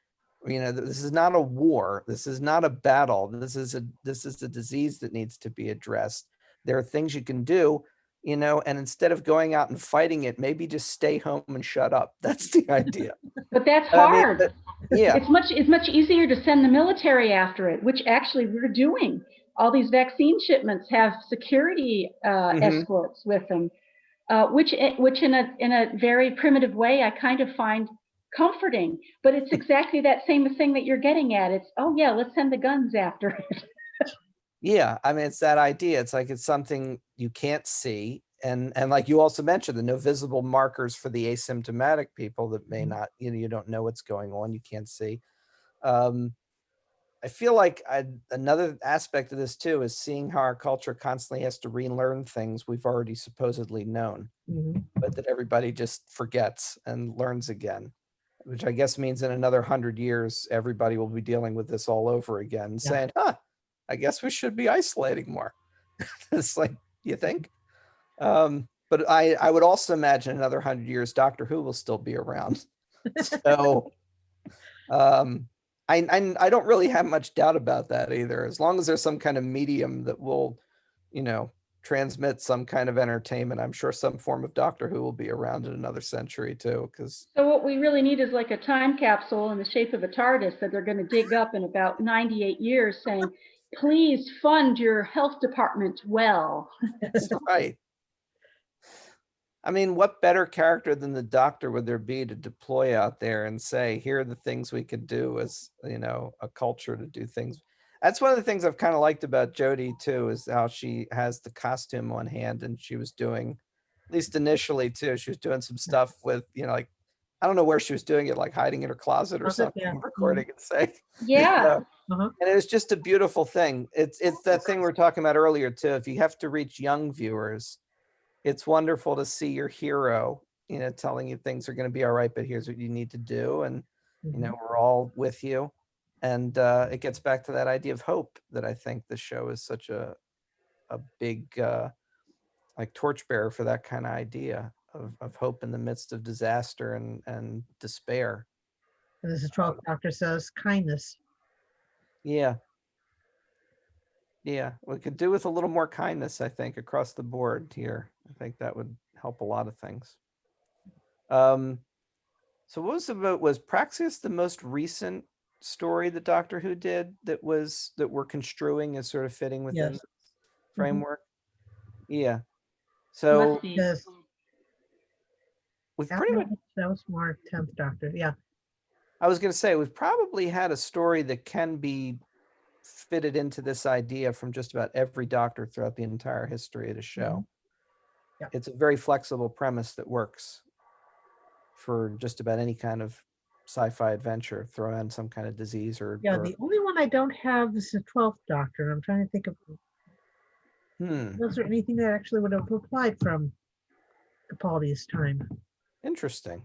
This is not a war. This is not a battle. This is a disease that needs to be addressed. There are things you can do, and instead of going out and fighting it, maybe just stay home and shut up. That's the idea. But that's I mean, hard. yeah. It's much easier to send the military after it, which actually we're doing. All these vaccine shipments have security escorts with them, which in a very primitive way I kind of find comforting. But it's exactly that same thing that you're getting at. It's, oh yeah, let's send the guns after it. Yeah, I mean, it's that idea. It's like it's something you can't see, and like you also mentioned, the no visible markers for the asymptomatic people that may not, you don't know what's going on, you can't see. I feel like another aspect of this too is seeing how our culture constantly has to relearn things we've already supposedly known, but that everybody just forgets and learns again, which I guess means in another 100 years, everybody will be dealing with this all over again, saying, I guess we should be isolating more. It's like, you think? But I would also imagine another 100 years, Doctor Who will still be around. So I don't really have much doubt about that either. As long as there's some kind of medium that will, transmit some kind of entertainment, I'm sure some form of Doctor Who will be around in another century too. Because So what we really need is like a time capsule in the shape of a TARDIS that they're going to dig up in about 98 years saying, please fund your health department well. that's right. I mean, what better character than the Doctor would there be to deploy out there and say, here are the things we could do as, a culture to do things. That's one of the things I've kind of liked about Jodie too, is how she has the costume on hand, and she was doing, at least initially too, she was doing some stuff with, like, I don't know where she was doing it, like hiding in her closet or something, Yeah. recording and saying, Yeah. and it was just a beautiful thing. It's that thing we were talking about earlier too. If you have to reach young viewers, it's wonderful to see your hero, telling you things are going to be all right, but here's what you need to do. And, we're all with you. And it gets back to that idea of hope that I think the show is such a big, like torchbearer for that kind of idea of hope in the midst of disaster and despair. And as the 12th Doctor says, kindness. Yeah. Yeah. We could do with a little more kindness, I think, across the board here. I think that would help a lot of things. So what was Praxis the most recent story that Doctor Who did that we're construing as sort of fitting within Yes. the framework? Yeah. So Must be. Yes. we've pretty much, That was Mark 10th Doctor. Yeah. I was going to say, we've probably had a story that can be fitted into this idea from just about every Doctor throughout the entire history of the show. Yeah. It's a very flexible premise that works for just about any kind of sci-fi adventure. Throw in some kind of disease or The only one I don't have is the 12th Doctor. I'm trying to think of Was there anything that actually would have applied from Capaldi's time? Interesting.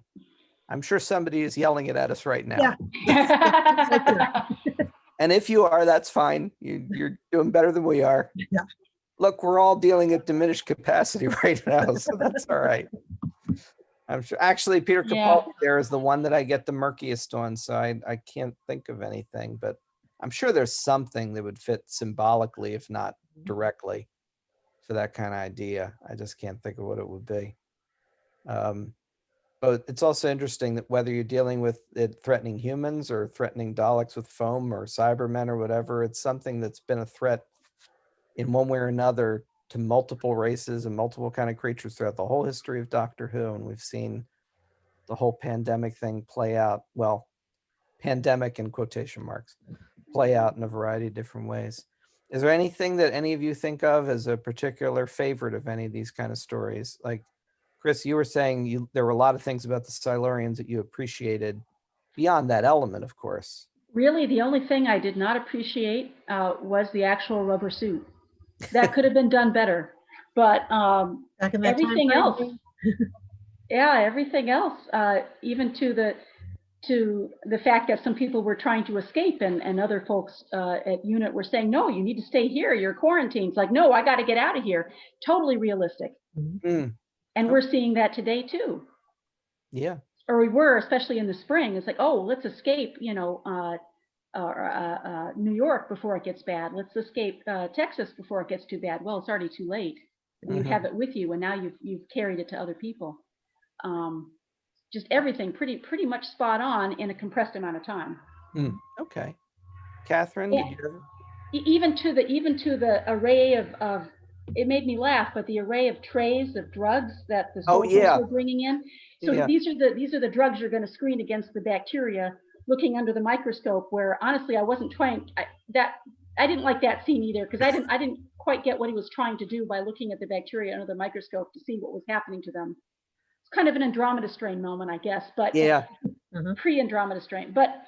I'm sure somebody is yelling it at us right now. Yeah. That's like that. And if you are, that's fine. You're doing better than we are. Yeah. Look, we're all dealing at diminished capacity right now, so that's all right. I'm sure. Actually, Peter Yeah. Capaldi there is the one that I get the murkiest on, so I can't think of anything, but I'm sure there's something that would fit symbolically, if not directly, for that kind of idea. I just can't think of what it would be. But it's also interesting that whether you're dealing with it threatening humans or threatening Daleks with foam or Cybermen or whatever, it's something that's been a threat in one way or another to multiple races and multiple kind of creatures throughout the whole history of Doctor Who. And we've seen the whole pandemic thing play out, well, pandemic in quotation marks, play out in a variety of different ways. Is there anything that any of you think of as a particular favorite of any of these kind of stories? Like, Kris, you were saying there were a lot of things about the Silurians that you appreciated beyond that element, of course. Really, the only thing I did not appreciate was the actual rubber suit. That could have been done better. But Back in that everything time else, frame, yeah, everything else, even to the fact that some people were trying to escape and other folks at unit were saying, no, you need to stay here. You're quarantined. It's like, no, I got to get out of here. Totally realistic. Mm, And we're seeing that today too. yeah. Or we were, especially in the spring. It's like, oh, let's escape, New York before it gets bad. Let's escape Texas before it gets too bad. Well, it's already too late. You have it with you, and now you've carried it to other people. Just everything pretty much spot on in a compressed amount of time. Okay. Kathryn, did you have... Even to the array of it made me laugh, but the array of trays of drugs that the soldiers were bringing in. So these are the drugs you're going to screen against the bacteria, looking under the microscope. Where honestly, I wasn't trying I didn't like that scene either, because I didn't quite get what he was trying to do by looking at the bacteria under the microscope to see what was happening to them. It's kind of an Andromeda strain moment, I guess, but pre-Andromeda strain. But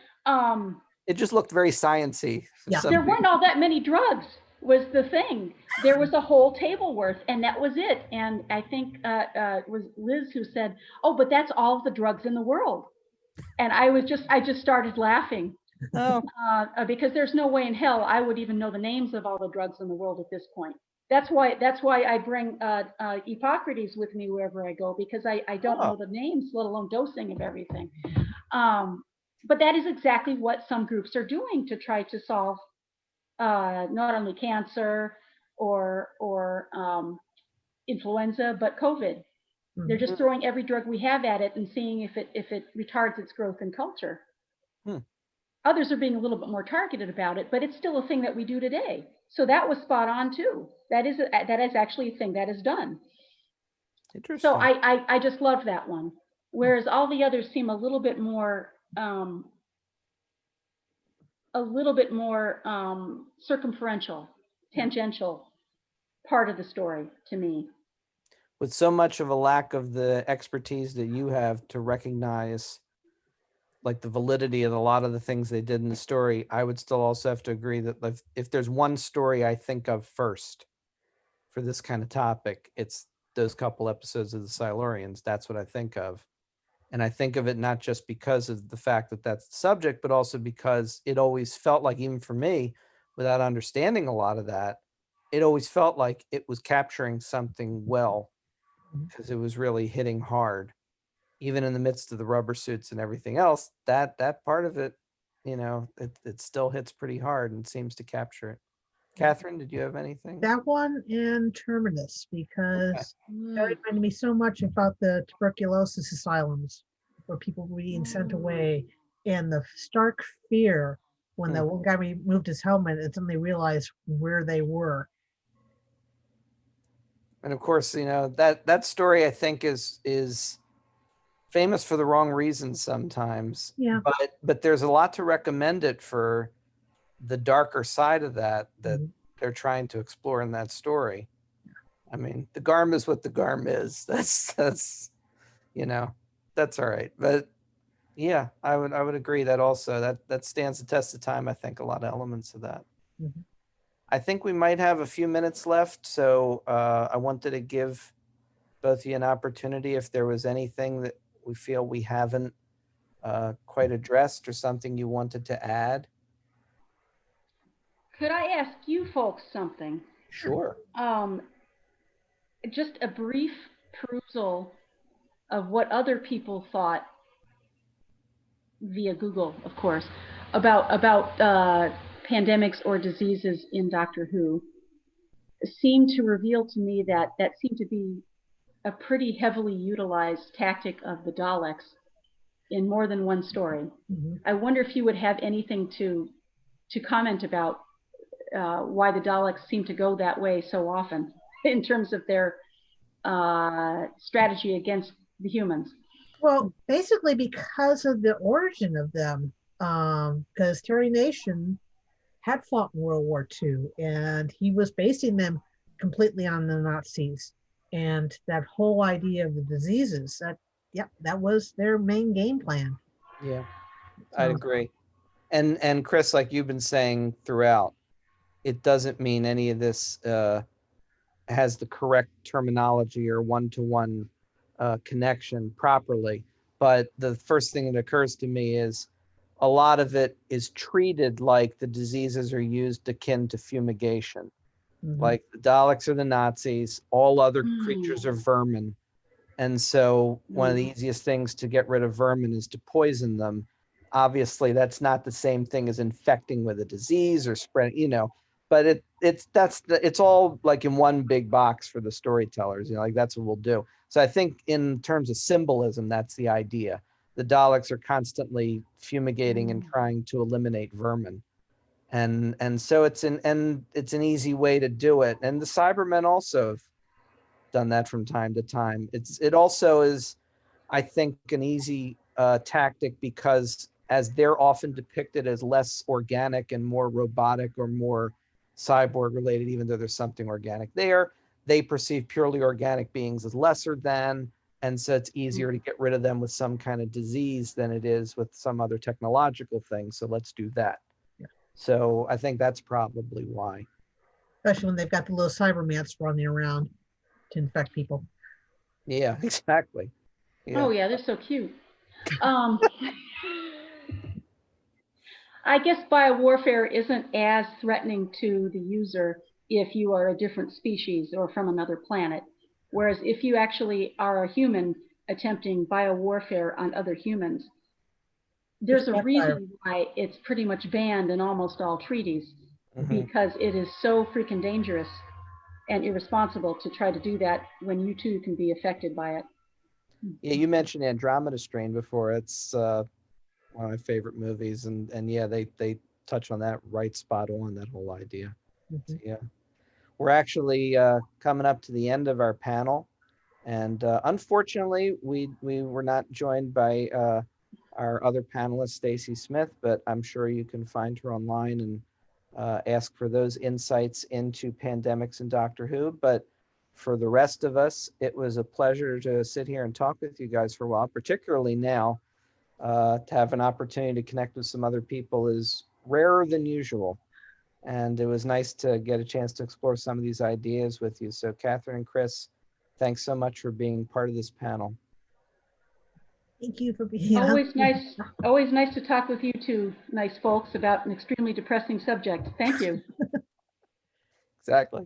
it just looked very scient-y. Yeah. There weren't all that many drugs, was the thing. There was a whole table worth, and that was it. And I think it was Liz who said, oh, but that's all the drugs in the world. And I just started laughing. Because there's no way in hell I would even know the names of all the drugs in the world at this point. That's why I bring Hippocrates with me wherever I go, because I don't know the names, let alone dosing of everything. But that is exactly what some groups are doing to try to solve not only cancer or influenza, but COVID. They're just throwing every drug we have at it and seeing if it retards its growth in culture. Others are being a little bit more targeted about it, but it's still a thing that we do today. So that was spot on too. That is actually a thing that is done. Interesting. So I just love that one. Whereas all the others seem a little bit more circumferential, tangential part of the story to me. With so much of a lack of the expertise that you have to recognize like the validity of a lot of the things they did in the story, I would still also have to agree that if there's one story I think of first for this kind of topic, it's those couple episodes of the Silurians. That's what I think of. And I think of it not just because of the fact that that's the subject, but also because it always felt like, even for me, without understanding a lot of that, it always felt like it was capturing something well, because it was really hitting hard. Even in the midst of the rubber suits and everything else, that part of it, it still hits pretty hard and seems to capture it. Kathryn, did you have anything? that one and Terminus, because that reminded me so much about the tuberculosis asylums where people were being sent away, and the stark fear when the one guy removed his helmet and suddenly realized where they were. And of course, that story I think is famous for the wrong reasons sometimes. Yeah. But there's a lot to recommend it for the darker side of that they're trying to explore in that story. I mean, the Garm is what the Garm is. That's that's all right. But yeah, I would agree that also that stands the test of time. I think a lot of elements of that. I think we might have a few minutes left, so I wanted to give both of you an opportunity if there was anything that we feel we haven't quite addressed or something you wanted to add. Could I ask you folks something? Sure. Just a brief perusal of what other people thought via Google, of course, about pandemics or diseases in Doctor Who seemed to reveal to me that seemed to be a pretty heavily utilized tactic of the Daleks in more than one story. Mm-hmm. I wonder if you would have anything to comment about why the Daleks seem to go that way so often in terms of their strategy against the humans. Well, basically because of the origin of them, because Terry Nation had fought in World War II, and he was basing them completely on the Nazis. And that whole idea of the diseases, that was their main game plan. Yeah, I'd agree. And Kris, like you've been saying throughout, it doesn't mean any of this has the correct terminology or one-to-one connection properly. But the first thing that occurs to me is a lot of it is treated like the diseases are used akin to fumigation. Mhm. Like the Daleks are the Nazis, all other creatures are vermin. And so one of the easiest things to get rid of vermin is to poison them. Obviously, that's not the same thing as infecting with a disease or spread, but it's all like in one big box for the storytellers, like that's what we'll do. So I think in terms of symbolism, that's the idea. The Daleks are constantly fumigating and trying to eliminate vermin. And so it's an easy way to do it. And the Cybermen also have done that from time to time. It also is, I think, an easy tactic because as they're often depicted as less organic and more robotic or more cyborg related, even though there's something organic there, they perceive purely organic beings as lesser than, and so it's easier to get rid of them with some kind of disease than it is with some other technological thing. So let's do that. Yeah. So I think that's probably why. Especially when they've got the little Cybermans running around to infect people. Yeah, exactly. Yeah. Oh yeah, they're so cute. I guess biowarfare isn't as threatening to the user if you are a different species or from another planet. Whereas if you actually are a human attempting biowarfare on other humans, there's a reason why it's pretty much banned in almost all treaties, because it is so freaking dangerous and irresponsible to try to do that when you too can be affected by it. Yeah, you mentioned Andromeda Strain before. It's one of my favorite movies, and yeah, they touch on that right spot on, that whole idea. So, yeah, we're actually coming up to the end of our panel, and unfortunately, we were not joined by our other panelist, Stacy Smith, but I'm sure you can find her online and ask for those insights into pandemics and Doctor Who. But for the rest of us, it was a pleasure to sit here and talk with you guys for a while, particularly now. To have an opportunity to connect with some other people is rarer than usual. And it was nice to get a chance to explore some of these ideas with you. So Kathryn and Kris, thanks so much for being part of this panel. Thank you for being always nice to talk with you two nice folks about an extremely depressing subject. Thank you. Exactly.